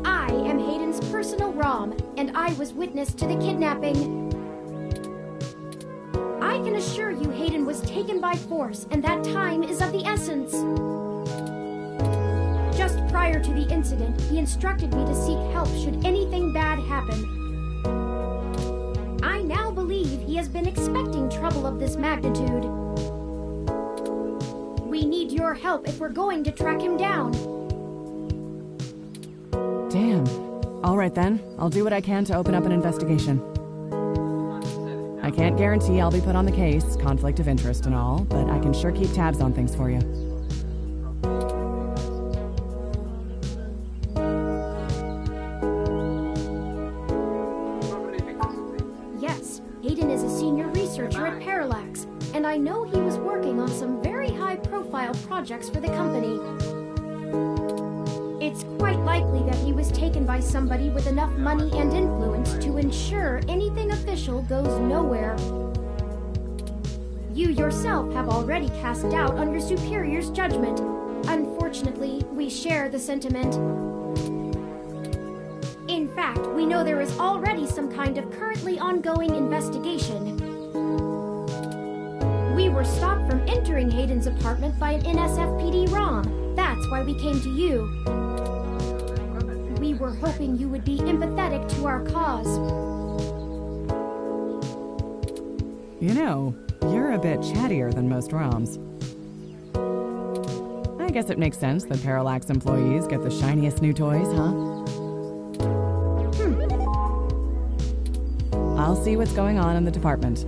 I am Hayden's personal ROM, and I was witness to the kidnapping. I can assure you Hayden was taken by force, and that time is of the essence. Just prior to the incident, he instructed me to seek help should anything bad happen. I now believe he has been expecting trouble of this magnitude. We need your help if we're going to track him down. Damn. All right then. I'll do what I can to open up an investigation. I can't guarantee I'll be put on the case, conflict of interest and all, but I can sure keep tabs on things for you. Yes, Hayden is a senior researcher at Parallax, and I know he was working on some very high-profile projects for the company. It's quite likely that he was taken by somebody with enough money and influence to ensure anything official goes nowhere. You yourself have already cast doubt on your superior's judgment. Unfortunately, we share the sentiment. In fact, we know there is already some kind of currently ongoing investigation. We were stopped from entering Hayden's apartment by an NSFPD ROM. That's why we came to you. We were hoping you would be empathetic to our cause. You know, you're a bit chattier than most ROMs. I guess it makes sense that Parallax employees get the shiniest new toys, huh? I'll see what's going on in the department.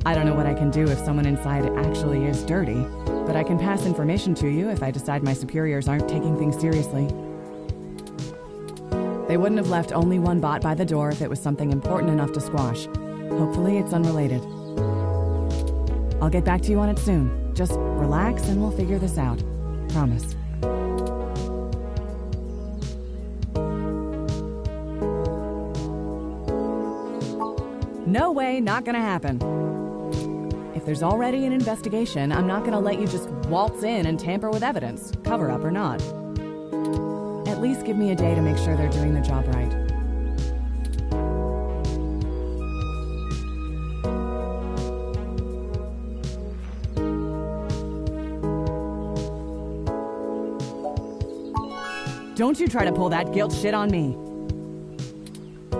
I don't know what I can do if someone inside actually is dirty, but I can pass information to you if I decide my superiors aren't taking things seriously. They wouldn't have left only one bot by the door if it was something important enough to squash. Hopefully it's unrelated. I'll get back to you on it soon. Just relax and we'll figure this out. Promise. No way, not gonna happen. If If there's already an investigation, I'm not gonna let you just waltz in and tamper with evidence, cover up or not. At least give me a day to make sure they're doing the job right. Don't you try to pull that guilt shit on me.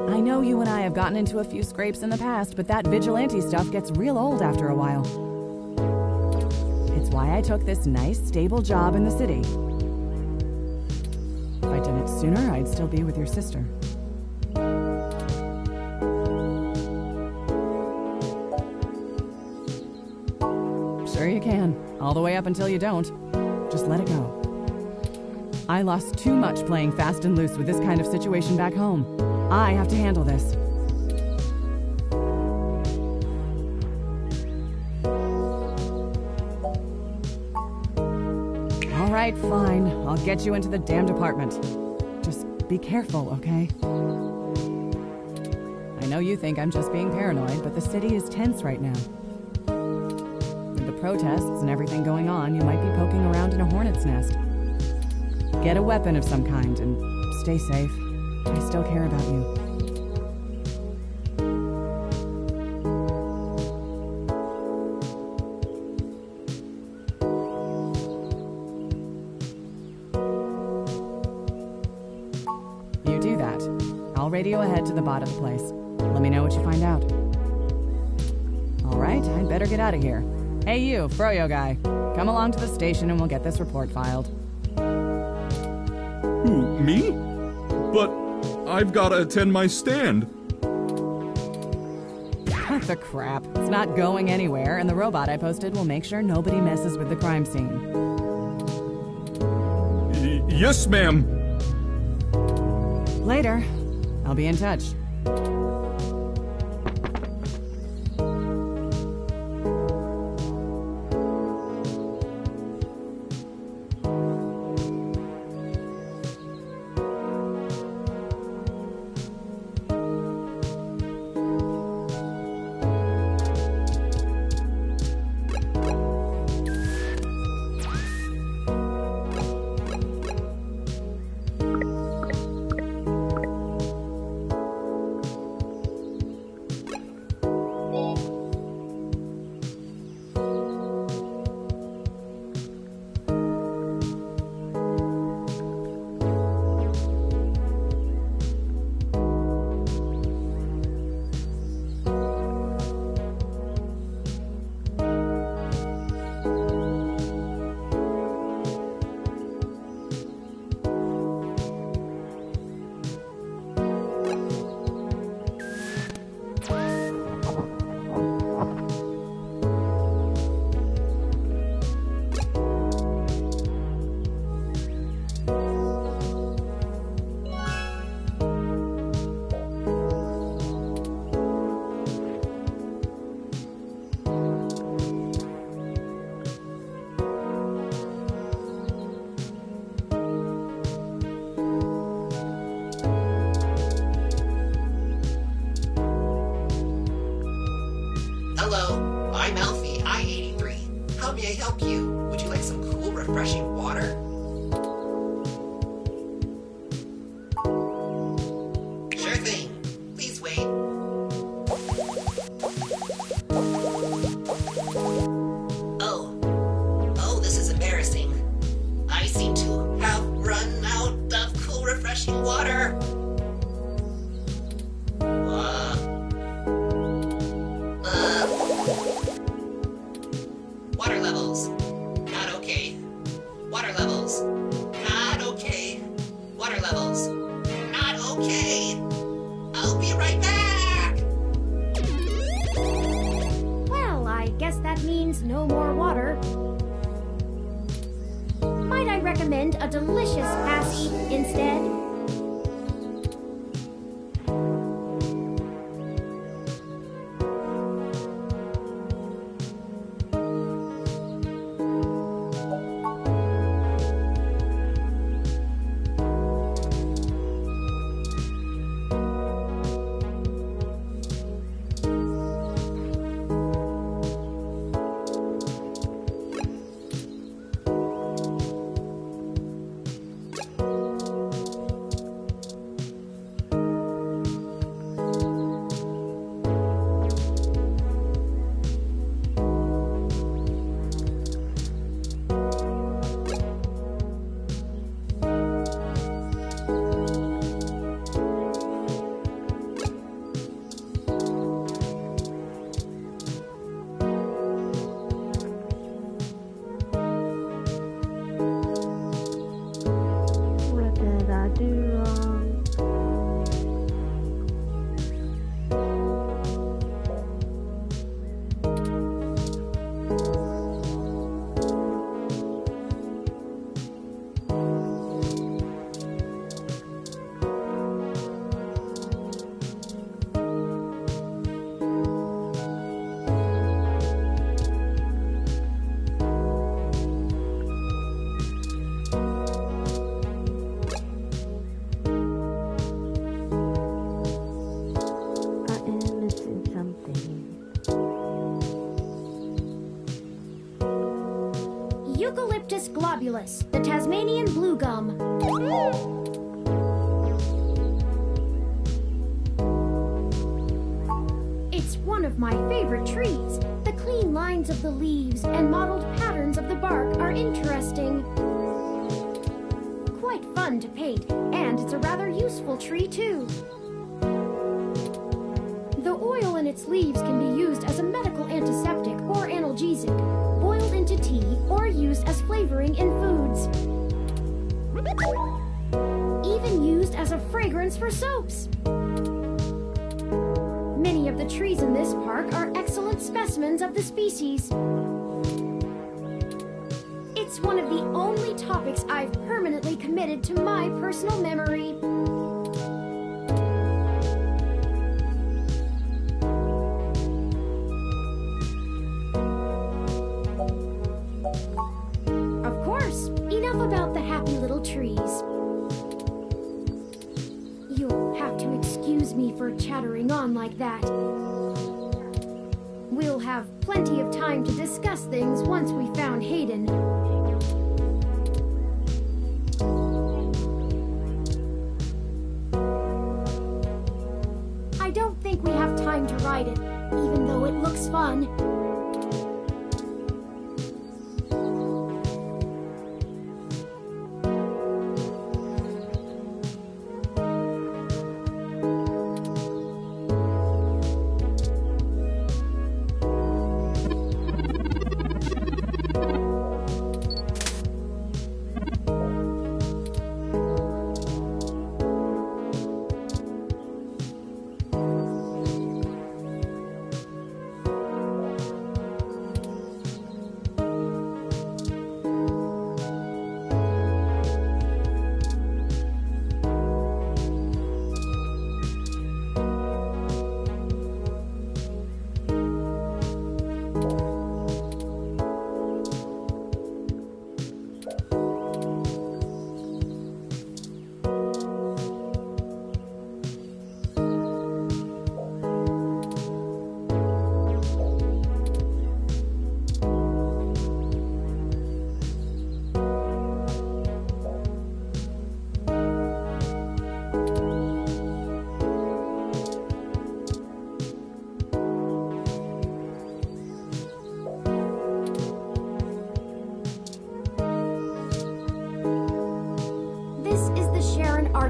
I know you and I have gotten into a few scrapes in the past, but that vigilante stuff gets real old after a while. It's why I took this nice, stable job in the city. If I'd done it sooner, I'd still be with your sister. Sure you can. All the way up until you don't. Just let it go. I lost too much playing fast and loose with this kind of situation back home. I have to handle this. All right, fine. I'll get you into the damn department. Just be careful, okay? I know you think I'm just being paranoid, but the city is tense right now. With the protests and everything going on, you might be poking around in a hornet's nest. Get a weapon of some kind and stay safe. I still care about you. You do that. I'll radio ahead to the bot of the place. Let me know what you find out. All right, I'd better get out of here. Hey you, Froyo guy. Come along to the station and we'll get this report filed. Who, me? But I've got to attend my stand. What the crap? It's not going anywhere, and the robot I posted will make sure nobody messes with the crime scene. Yes, ma'am. Later. I'll be in touch. Hello, I'm Alfie, I-83. How may I help you? Would you like some cool, refreshing water? Sure thing. Please wait. Oh, this is embarrassing. I seem to have run out of cool, refreshing water. Water levels. Not okay. Water levels. Not okay. Water levels. Not okay. I'll be right back! Well, I guess that means no more water. Might I recommend a delicious passy instead? Eucalyptus globulus, the Tasmanian blue gum. It's one of my favorite trees. The clean lines of the leaves and mottled patterns of the bark are interesting. Quite fun to paint, and it's a rather useful tree too. The oil in its leaves can be used as a medical antiseptic or analgesic, boiled into tea, or used as flavoring in foods. Even used as a fragrance for soaps. Many of the trees in this park are excellent specimens of the species. It's one of the only topics I've permanently committed to my personal memory. About the happy little trees. You'll have to excuse me for chattering on like that. We'll have plenty of time to discuss things once we found Hayden. I don't think we have time to ride it, even though it looks fun.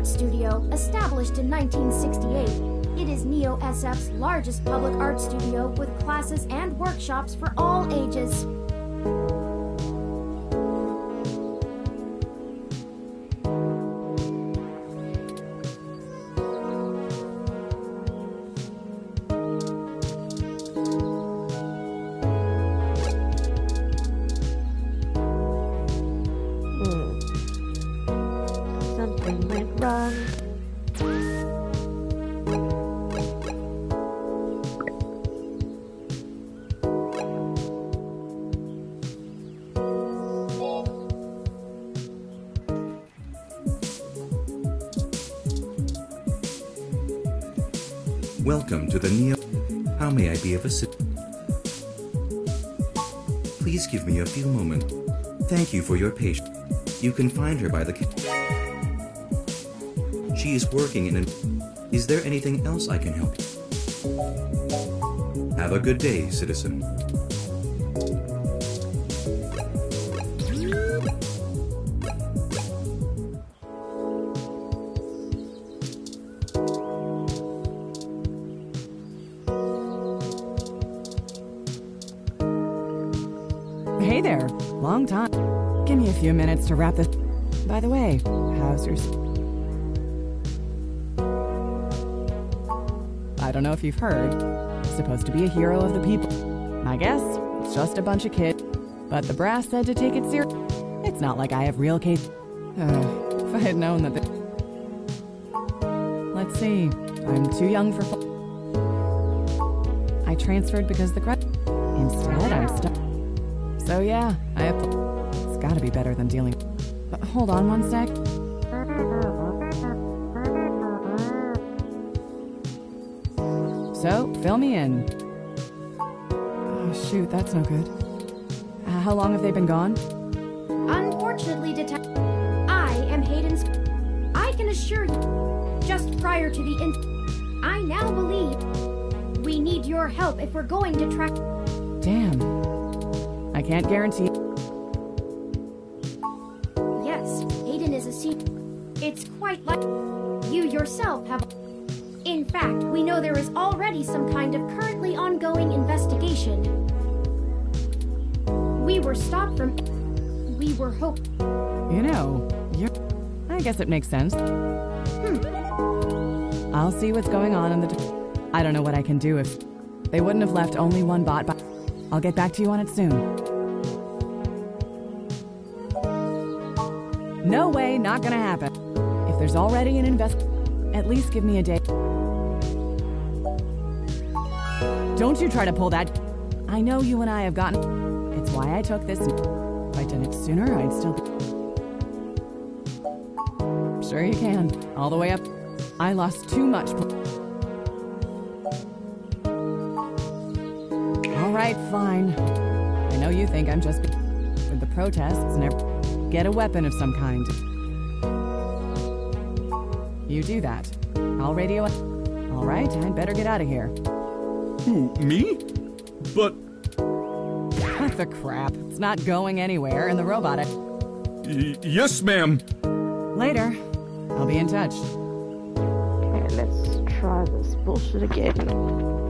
Studio, established in 1968. It is Neo-SF's largest public art studio with classes and workshops for all ages. Welcome to the Neo. How may I be of assistance? Please give me a few moments. Thank you for your patience. You can find her by the. She is working in an. Is there anything else I can help you? Have a good day, citizen. Hey there. Long time. Give me a few minutes to wrap this. By the way, how's your... I don't know if you've heard. Supposed to be a hero of the people. I guess it's it's just a bunch of kids. But the brass said to take it serious. It's not like I have real case. If I had known that Let's see. I'm too young for I transferred because the Instead, I'm stuck. So yeah, It's gotta be better than dealing. Hold on one sec. So, fill me in. Oh, shoot, that's no good. How long have they been gone? Unfortunately, Detective, I am Hayden's. I can assure you, just prior to the I now believe we need your help if we're going to track. Damn. I can't guarantee. Yes, Hayden is a senior. It's quite like you yourself have. In fact, we know there is already some kind of currently ongoing investigation. We were stopped from. We were hoping. You know, I guess it makes sense. I'll see what's going on in the. I don't know what I can do if they wouldn't have left only one bot. But I'll get back to you on it soon. No way, not gonna happen. If there's already an at least give me a day. Don't you try to pull that. I know you and I have gotten. It's why I took this. If I'd done it sooner, I'd still be. Sure you can. All the way up. I lost too much. All right, fine. I know you think I'm just with the protests and get a weapon of some kind. You do that. I'll radio. All right, I'd better get out of here. Who, me? But... What the crap? It's not going anywhere, and the robot... yes, ma'am. Later. I'll be in touch. Okay, let's try this bullshit again.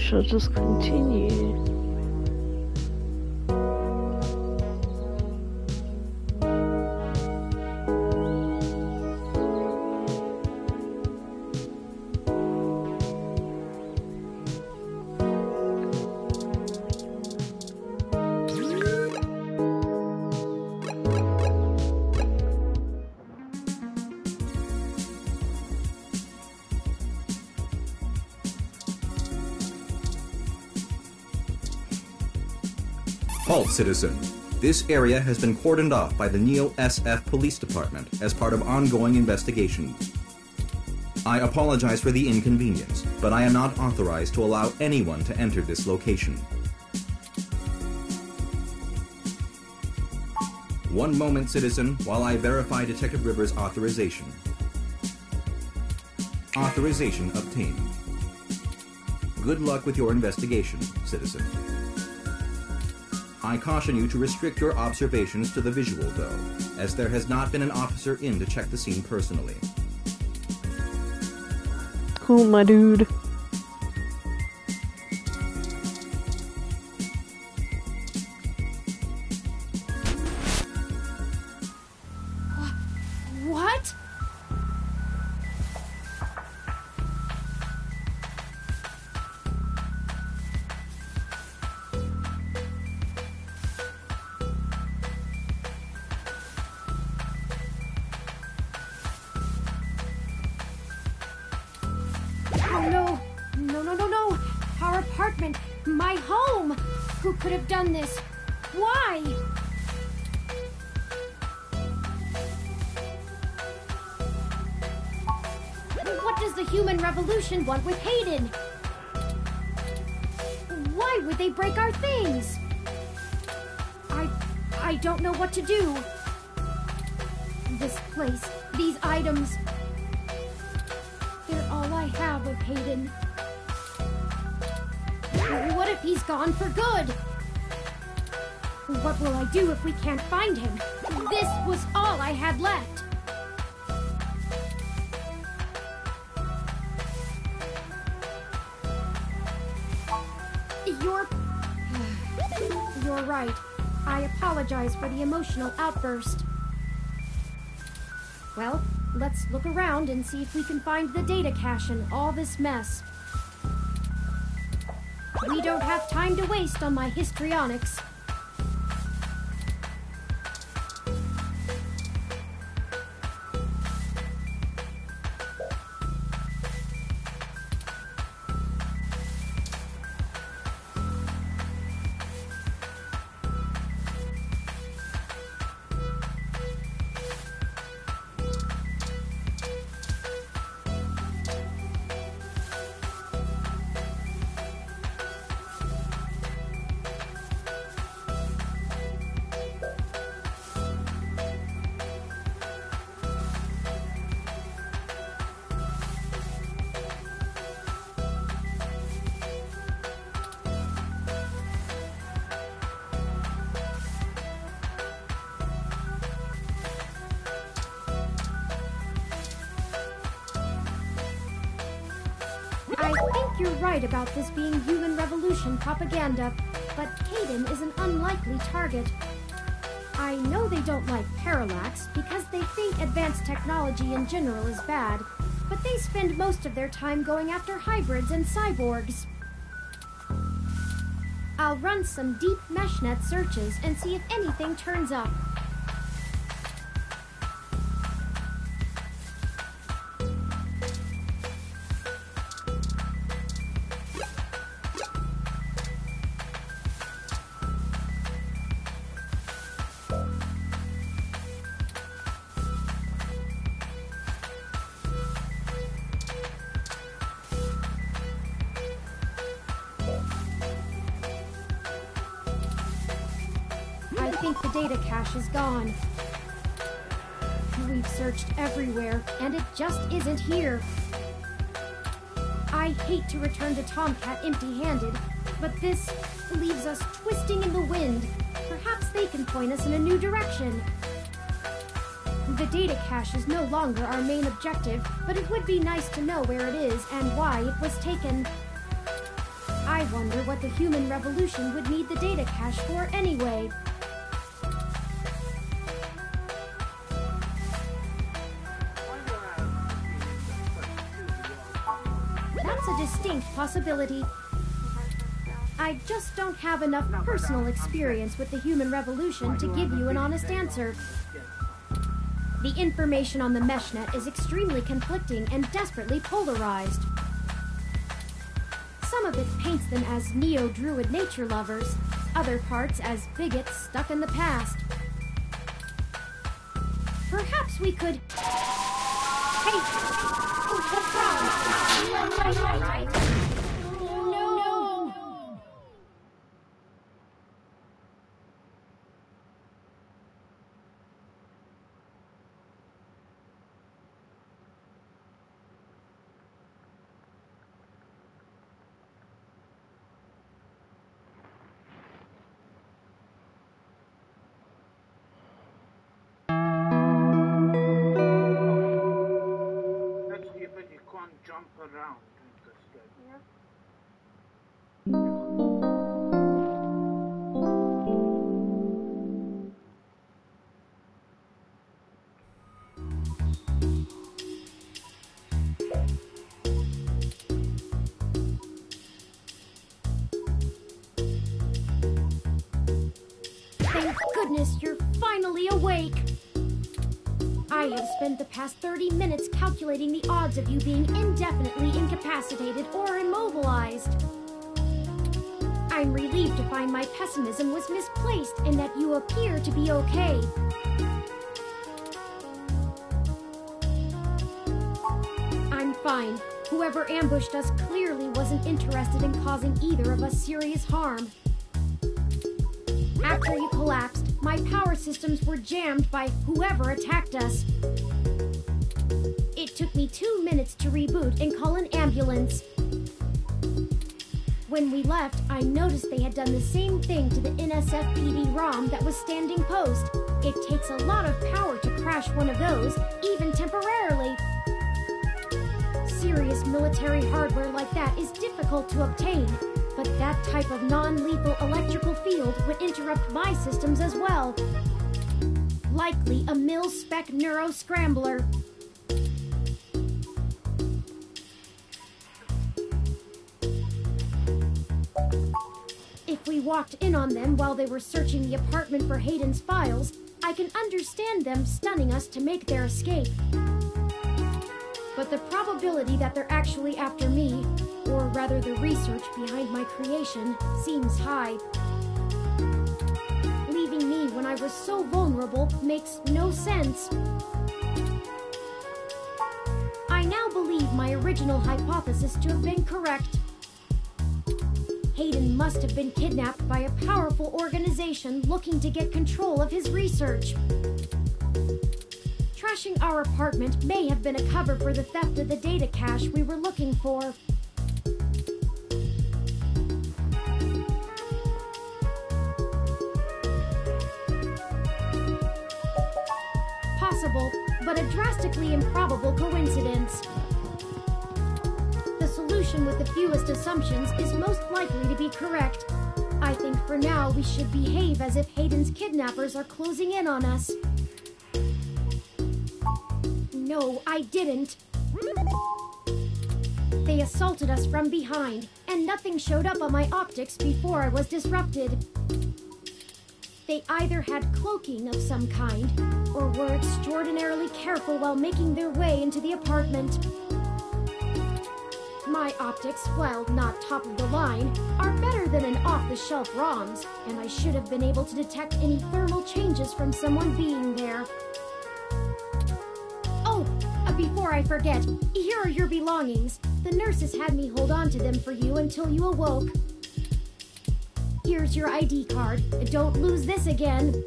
She'll just continue. Halt, citizen. This area has been cordoned off by the Neo-SF Police Department as part of ongoing investigations. I apologize for the inconvenience, but I am not authorized to allow anyone to enter this location. One moment, citizen, while I verify Detective Rivers' authorization. Authorization obtained. Good luck with your investigation, citizen. I caution you to restrict your observations to the visual, though, as there has not been an officer in to check the scene personally. Cool, my dude. What? Oh no! No, no, no, no! Our apartment! My home! Who could have done this? Why? What does the human revolution want with Hayden? Why would they break our things? I don't know what to do. This place, these items, they're all I have of Hayden. What if he's gone for good? What will I do if we can't find him? This was all I had left. You're right. I apologize for the emotional outburst. Well, let's look around and see if we can find the data cache in all this mess. We don't have time to waste on my histrionics. I think you're right about this being human revolution propaganda, but Hayden is an unlikely target. I know they don't like Parallax because they think advanced technology in general is bad, but they spend most of their time going after hybrids and cyborgs. I'll run some deep meshnet searches and see if anything turns up. I think the data cache is gone. We've searched everywhere, and it just isn't here. I hate to return to Tomcat empty-handed, but this leaves us twisting in the wind. Perhaps they can point us in a new direction. The data cache is no longer our main objective, but it would be nice to know where it is and why it was taken. I wonder what the human revolution would need the data cache for anyway. That's a distinct possibility. I just don't have enough personal experience with the human revolution to give you an honest answer. The information on the meshnet is extremely conflicting and desperately polarized. Some of it paints them as neo-druid nature lovers. other parts as bigots stuck in the past. Perhaps we could... Hey! What's wrong? All right. No! Let's see if you can't jump around in this game. Thank goodness you're finally awake! I have spent the past 30 minutes calculating the odds of you being indefinitely incapacitated or immobilized. I'm relieved to find my pessimism was misplaced and that you appear to be okay. I'm fine. Whoever ambushed us clearly wasn't interested in causing either of us serious harm. After you collapsed, my power systems were jammed by whoever attacked us. It took me 2 minutes to reboot and call an ambulance. When we left, I noticed they had done the same thing to the NSFPD ROM that was standing post. It takes a lot of power to crash one of those, even temporarily. Serious military hardware like that is difficult to obtain, but that type of non-lethal electrical field would interrupt my systems as well. Likely a mil-spec neuro-scrambler. If we walked in on them while they were searching the apartment for Hayden's files, I can understand them stunning us to make their escape. But the probability that they're actually after me, or rather the research behind my creation, seems high. Leaving me when I was so vulnerable makes no sense. I now believe my original hypothesis to have been correct. Hayden must have been kidnapped by a powerful organization looking to get control of his research. Trashing our apartment may have been a cover for the theft of the data cache we were looking for. Possible, but a drastically improbable coincidence. The solution with the fewest assumptions is most likely to be correct. I think for now we should behave as if Hayden's kidnappers are closing in on us. No, I didn't. They assaulted us from behind, and nothing showed up on my optics before I was disrupted. They either had cloaking of some kind, or were extraordinarily careful while making their way into the apartment. My optics, while not top of the line, are better than an off-the-shelf ROM's, and I should have been able to detect any thermal changes from someone being there. Before I forget, here are your belongings. The nurses had me hold on to them for you until you awoke. Here's your ID card. Don't lose this again.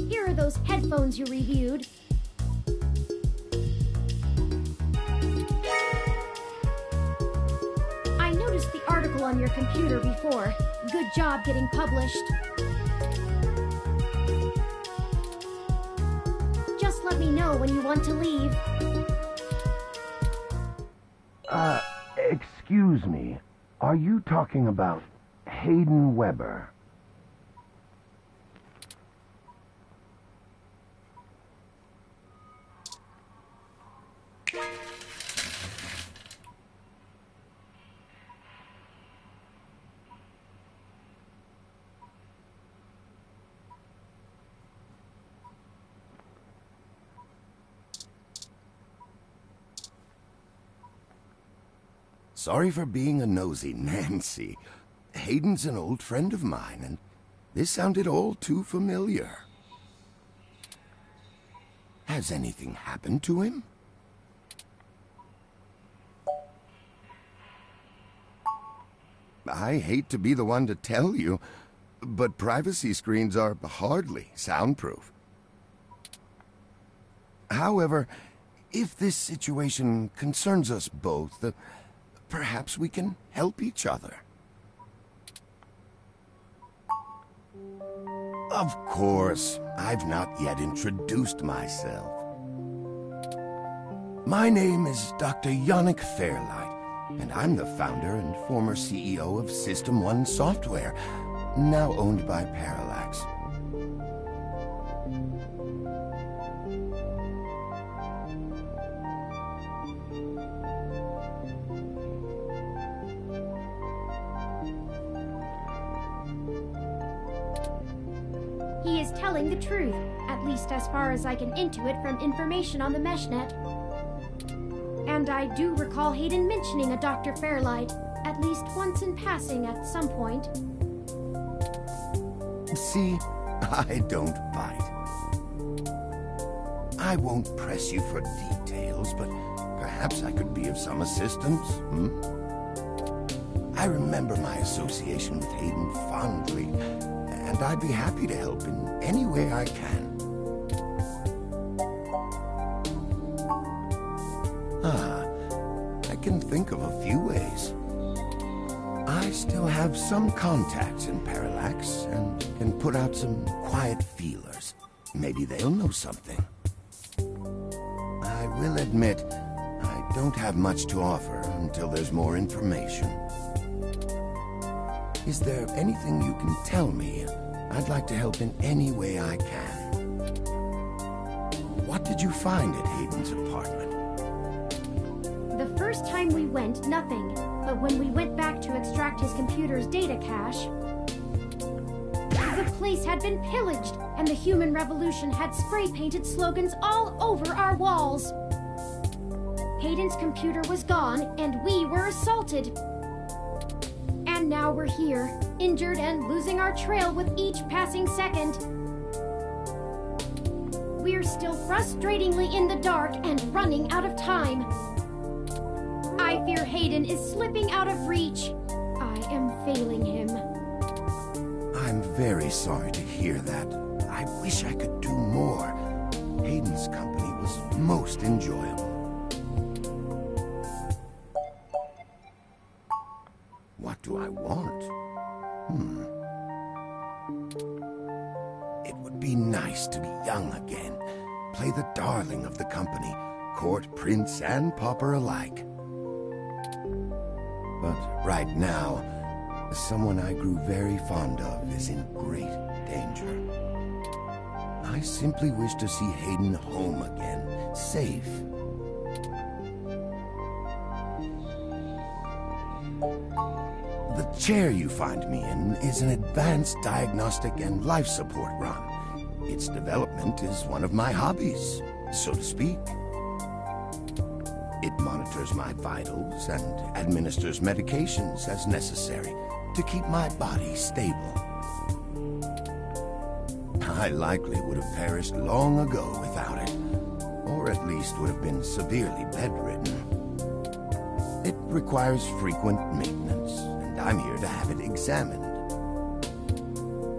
Here are those headphones you reviewed. I noticed the article on your computer before. Good job getting published. Let me know when you want to leave. Excuse me. Are you talking about Hayden Weber? Sorry for being a nosy Nancy. Hayden's an old friend of mine, and this sounded all too familiar. Has anything happened to him? I hate to be the one to tell you, but privacy screens are hardly soundproof. However, if this situation concerns us both, perhaps we can help each other. Of course, I've not yet introduced myself. My name is Dr. Yannick Fairlight, and I'm the founder and former CEO of System 1 Software, now owned by Parallax. He is telling the truth, at least as far as I can intuit from information on the meshnet. And I do recall Hayden mentioning a Dr. Fairlight, at least once in passing at some point. See, I don't bite. I won't press you for details, but perhaps I could be of some assistance, I remember my association with Hayden fondly, and I'd be happy to help in any way I can. I can think of a few ways. I still have some contacts in Parallax and can put out some quiet feelers. Maybe they'll know something. I will admit, I don't have much to offer until there's more information. Is there anything you can tell me? I'd like to help in any way I can. What did you find at Hayden's apartment? The first time we went, nothing. But when we went back to extract his computer's data cache, the place had been pillaged, and the Human Revolution had spray-painted slogans all over our walls. Hayden's computer was gone, and we were assaulted. And now we're here, injured and losing our trail with each passing second. We're still frustratingly in the dark and running out of time. I fear Hayden is slipping out of reach. I am failing him. I'm very sorry to hear that. I wish I could do more. Hayden's company was most enjoyable. What do I want? It would be nice to be young again. Play the darling of the company, court prince and pauper alike. But right now, someone I grew very fond of is in great danger. I simply wish to see Hayden home again, safe. The chair you find me in is an advanced diagnostic and life support run. Its development is one of my hobbies, so to speak. It monitors my vitals and administers medications as necessary to keep my body stable. I likely would have perished long ago without it, or at least would have been severely bedridden. It requires frequent maintenance, and I'm here to have it examined.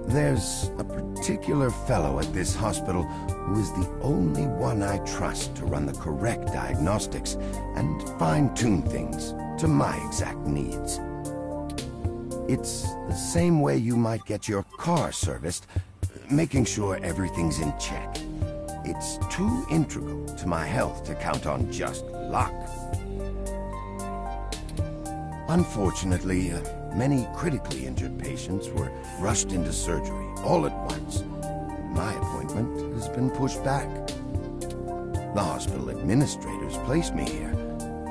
There's a particular fellow at this hospital who is the only one I trust to run the correct diagnostics and fine-tune things to my exact needs. It's the same way you might get your car serviced, making sure everything's in check. It's too integral to my health to count on just luck. Unfortunately, many critically injured patients were rushed into surgery all at once. My appointment has been pushed back. The hospital administrators placed me here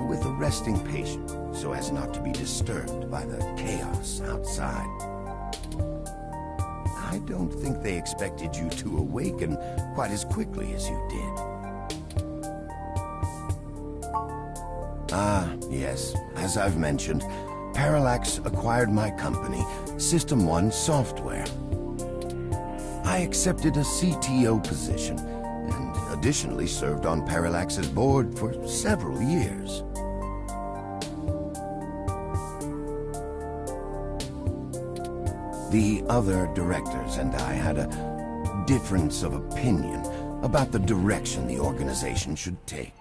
with a resting patient so as not to be disturbed by the chaos outside. I don't think they expected you to awaken quite as quickly as you did. Yes. As I've mentioned, Parallax acquired my company, System 1 Software. I accepted a CTO position, and additionally served on Parallax's board for several years. The other directors and I had a difference of opinion about the direction the organization should take.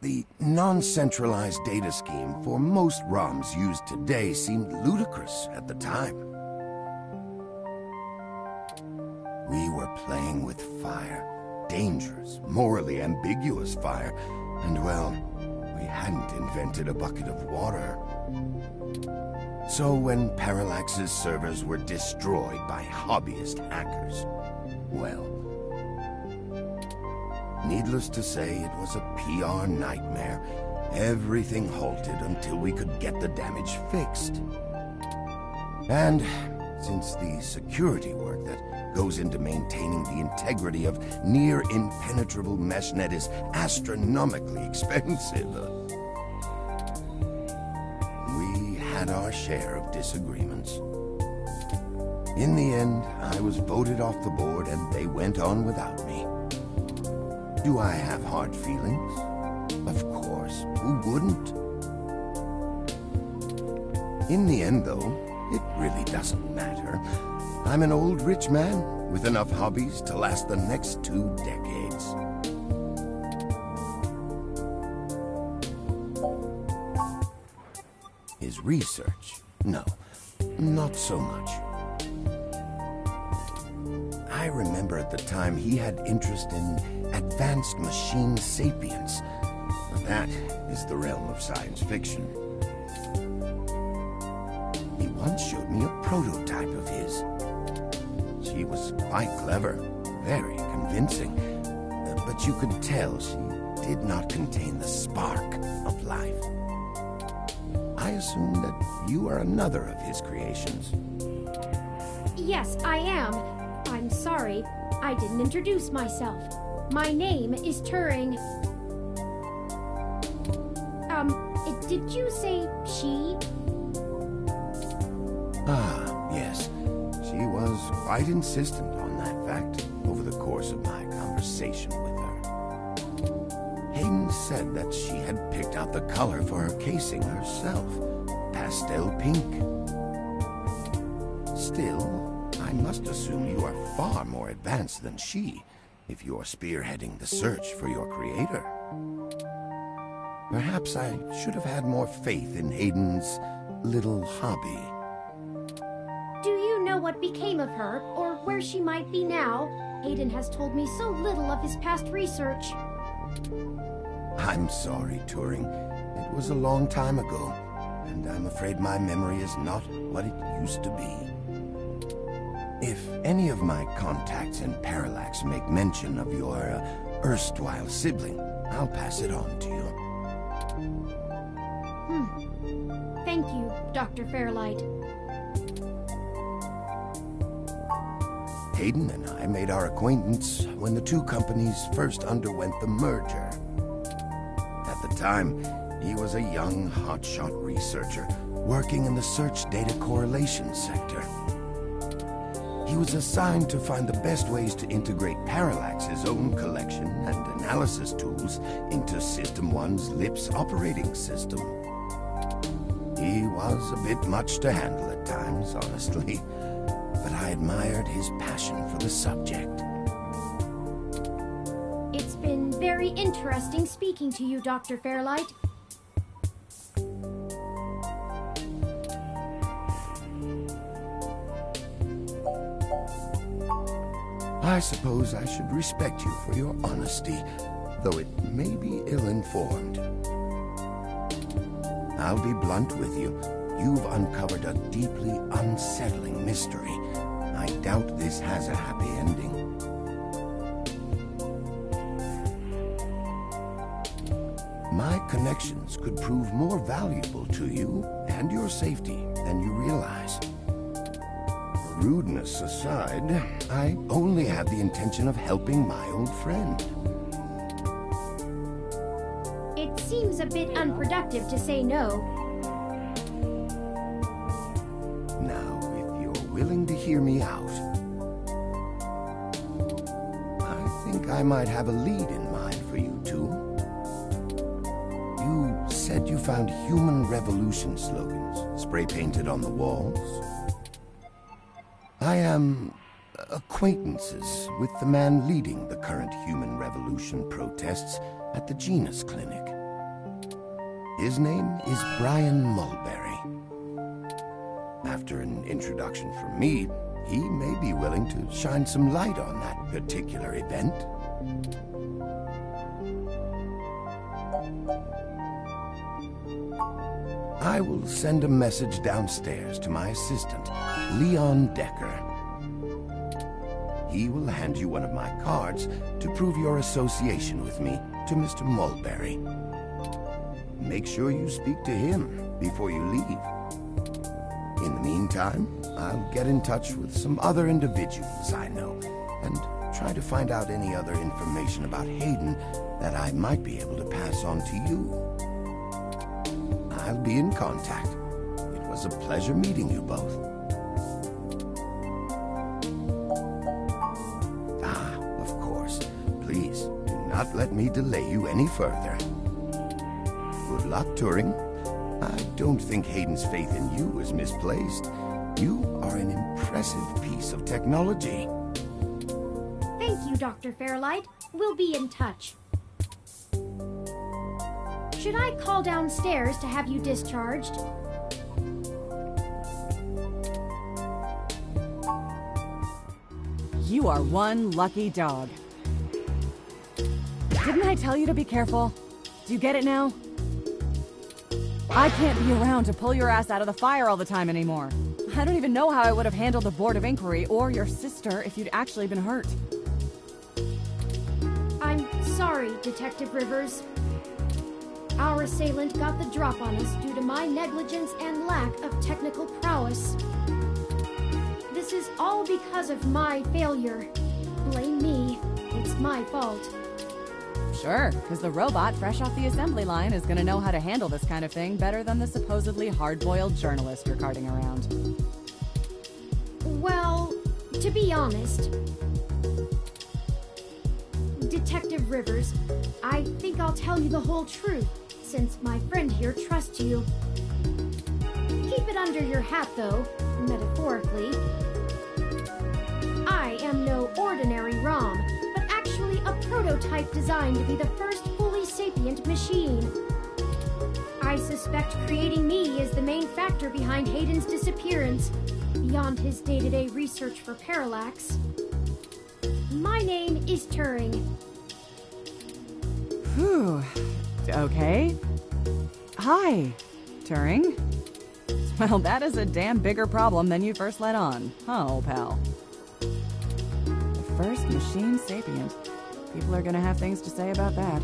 The non-centralized data scheme for most ROMs used today seemed ludicrous at the time. We were playing with fire. Dangerous, morally ambiguous fire. And well, we hadn't invented a bucket of water. So when Parallax's servers were destroyed by hobbyist hackers, well, needless to say, it was a PR nightmare. Everything halted until we could get the damage fixed. And since the security work that goes into maintaining the integrity of near-impenetrable meshnet is astronomically expensive, we had our share of disagreements. In the end, I was voted off the board and they went on without me. Do I have hard feelings? Of course, who wouldn't? In the end, though, it really doesn't matter. I'm an old rich man with enough hobbies to last the next 2 decades. His research? No, not so much. I remember at the time he had interest in advanced machine sapience. That is the realm of science fiction. He once showed me a prototype of his. She was quite clever, very convincing, but you could tell she did not contain the spark of life. I assume that you are another of his creations. Yes, I am. I'm sorry, I didn't introduce myself. My name is Turing. Did you say she? Ah, yes. She was quite insistent on that fact over the course of my conversation with her. Hayden said that she had picked out the color for her casing herself. Pastel pink. Still, I must assume you are far more advanced than she, if you're spearheading the search for your creator. Perhaps I should have had more faith in Hayden's little hobby. Do you know what became of her, or where she might be now? Hayden has told me so little of his past research. I'm sorry, Turing. It was a long time ago, and I'm afraid my memory is not what it used to be. If any of my contacts in Parallax make mention of your erstwhile sibling, I'll pass it on to you. Thank you, Dr. Fairlight. Hayden and I made our acquaintance when the two companies first underwent the merger. At the time, he was a young, hotshot researcher working in the search data correlation sector. He was assigned to find the best ways to integrate Parallax's own collection and analysis tools into System 1's LIPS operating system. He was a bit much to handle at times, honestly, but I admired his passion for the subject. It's been very interesting speaking to you, Dr. Fairlight. I suppose I should respect you for your honesty, though it may be ill-informed. I'll be blunt with you. You've uncovered a deeply unsettling mystery. I doubt this has a happy ending. My connections could prove more valuable to you and your safety than you realize. Rudeness aside, I only have the intention of helping my old friend. It seems a bit unproductive to say no. Now, if you're willing to hear me out, I think I might have a lead in mind for you two. You said you found human revolution slogans spray-painted on the walls. I am acquaintances with the man leading the current human revolution protests at the Genus Clinic. His name is Brian Mulberry. After an introduction from me, he may be willing to shine some light on that particular event. I will send a message downstairs to my assistant, Leon Decker. He will hand you one of my cards to prove your association with me to Mr. Mulberry. Make sure you speak to him before you leave. In the meantime, I'll get in touch with some other individuals I know and try to find out any other information about Hayden that I might be able to pass on to you. I'll be in contact. It was a pleasure meeting you both. Of course. Please, do not let me delay you any further. Good luck, Turing. I don't think Hayden's faith in you is misplaced. You are an impressive piece of technology. Thank you, Dr. Fairlight. We'll be in touch. Should I call downstairs to have you discharged? You are one lucky dog. Didn't I tell you to be careful? Do you get it now? I can't be around to pull your ass out of the fire all the time anymore. I don't even know how I would have handled the Board of Inquiry or your sister if you'd actually been hurt. I'm sorry, Detective Rivers. Our assailant got the drop on us due to my negligence and lack of technical prowess. This is all because of my failure. Blame me. It's my fault. Sure, because the robot fresh off the assembly line is going to know how to handle this kind of thing better than the supposedly hard-boiled journalist you're carting around. Well, to be honest, Detective Rivers, I think I'll tell you the whole truth, since my friend here trusts you. Keep it under your hat, though, metaphorically. I am no ordinary ROM, but actually a prototype designed to be the first fully sapient machine. I suspect creating me is the main factor behind Hayden's disappearance, beyond his day-to-day research for parallax. My name is Turing. Whew. Okay. Hi, Turing. Well, that is a damn bigger problem than you first let on, huh, old pal? The first machine sapient. People are gonna have things to say about that.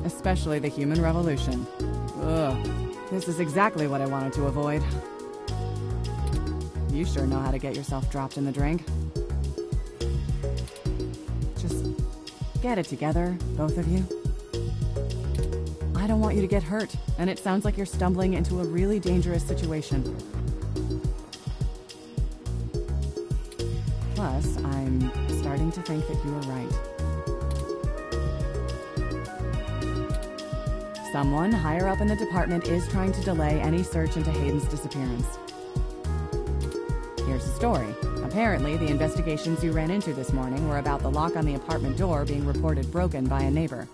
Especially the human revolution. Ugh. This is exactly what I wanted to avoid. You sure know how to get yourself dropped in the drink. Just get it together, both of you. I don't want you to get hurt, and it sounds like you're stumbling into a really dangerous situation. Plus, I'm starting to think that you were right. Someone higher up in the department is trying to delay any search into Hayden's disappearance. Here's the story. Apparently, the investigations you ran into this morning were about the lock on the apartment door being reported broken by a neighbor.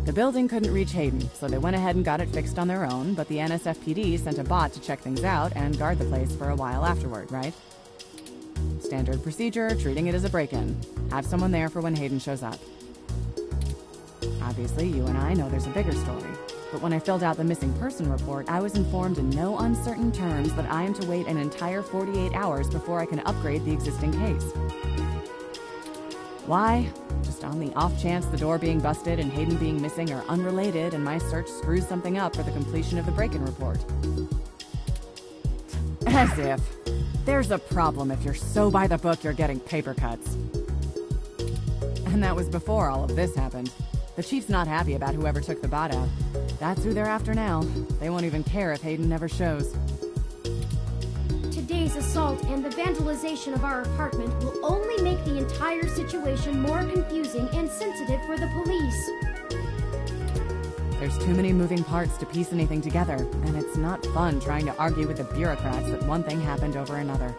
The building couldn't reach Hayden, so they went ahead and got it fixed on their own, but the NSFPD sent a bot to check things out and guard the place for a while afterward, right? Standard procedure, treating it as a break-in. Have someone there for when Hayden shows up. Obviously, you and I know there's a bigger story. But when I filled out the missing person report, I was informed in no uncertain terms that I am to wait an entire 48 hours before I can upgrade the existing case. Why? Just on the off chance the door being busted and Hayden being missing are unrelated and my search screws something up for the completion of the break-in report. As if. There's a problem if you're so by the book you're getting paper cuts. And that was before all of this happened. The chief's not happy about whoever took the bot out. That's who they're after now. They won't even care if Hayden never shows. Today's assault and the vandalization of our apartment will only make the entire situation more confusing and sensitive for the police. There's too many moving parts to piece anything together, and it's not fun trying to argue with the bureaucrats that one thing happened over another.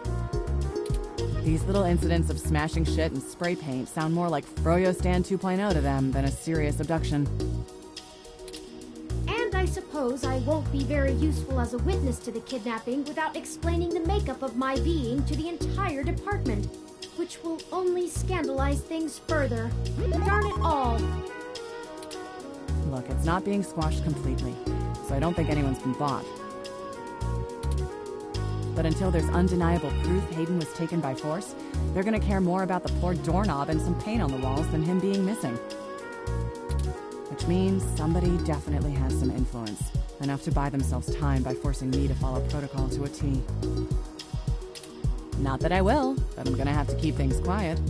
These little incidents of smashing shit and spray paint sound more like Froyo Stand 2.0 to them than a serious abduction. And I suppose I won't be very useful as a witness to the kidnapping without explaining the makeup of my being to the entire department, which will only scandalize things further. Darn it all! Look, it's not being squashed completely, so I don't think anyone's been bought. But until there's undeniable proof Hayden was taken by force, they're gonna care more about the poor doorknob and some paint on the walls than him being missing. Which means somebody definitely has some influence, enough to buy themselves time by forcing me to follow protocol to a T. Not that I will, but I'm gonna have to keep things quiet.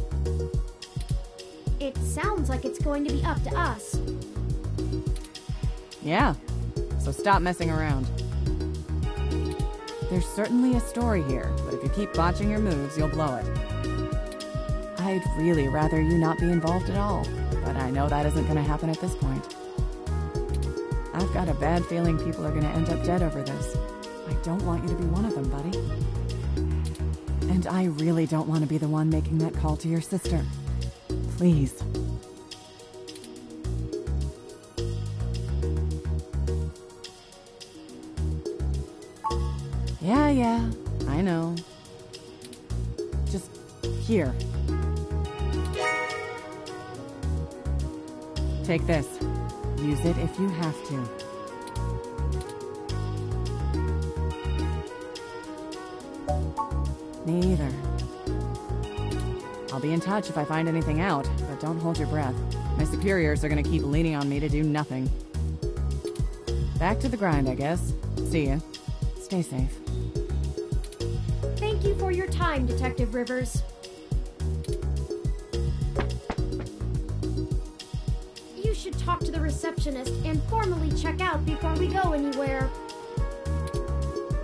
It sounds like it's going to be up to us. Yeah, so stop messing around. There's certainly a story here, but if you keep botching your moves, you'll blow it. I'd really rather you not be involved at all, but I know that isn't going to happen at this point. I've got a bad feeling people are going to end up dead over this. I don't want you to be one of them, buddy. And I really don't want to be the one making that call to your sister. Please. Yeah, I know. Just here. Take this. Use it if you have to. Me either. I'll be in touch if I find anything out, but don't hold your breath. My superiors are gonna keep leaning on me to do nothing. Back to the grind, I guess. See ya. Stay safe. Thank you for your time, Detective Rivers. You should talk to the receptionist and formally check out before we go anywhere.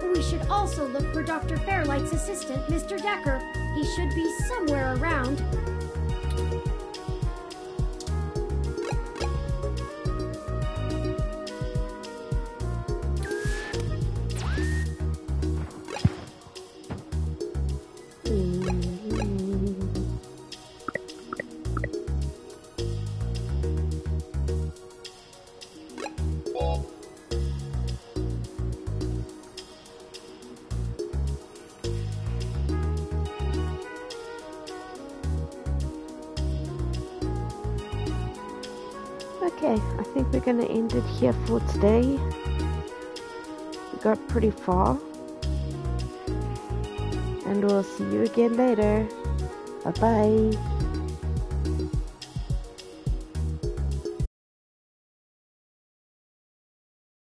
We should also look for Dr. Fairlight's assistant, Mr. Decker. He should be somewhere around. Okay, I think we're gonna end it here for today. We got pretty far. And we'll see you again later. Bye bye.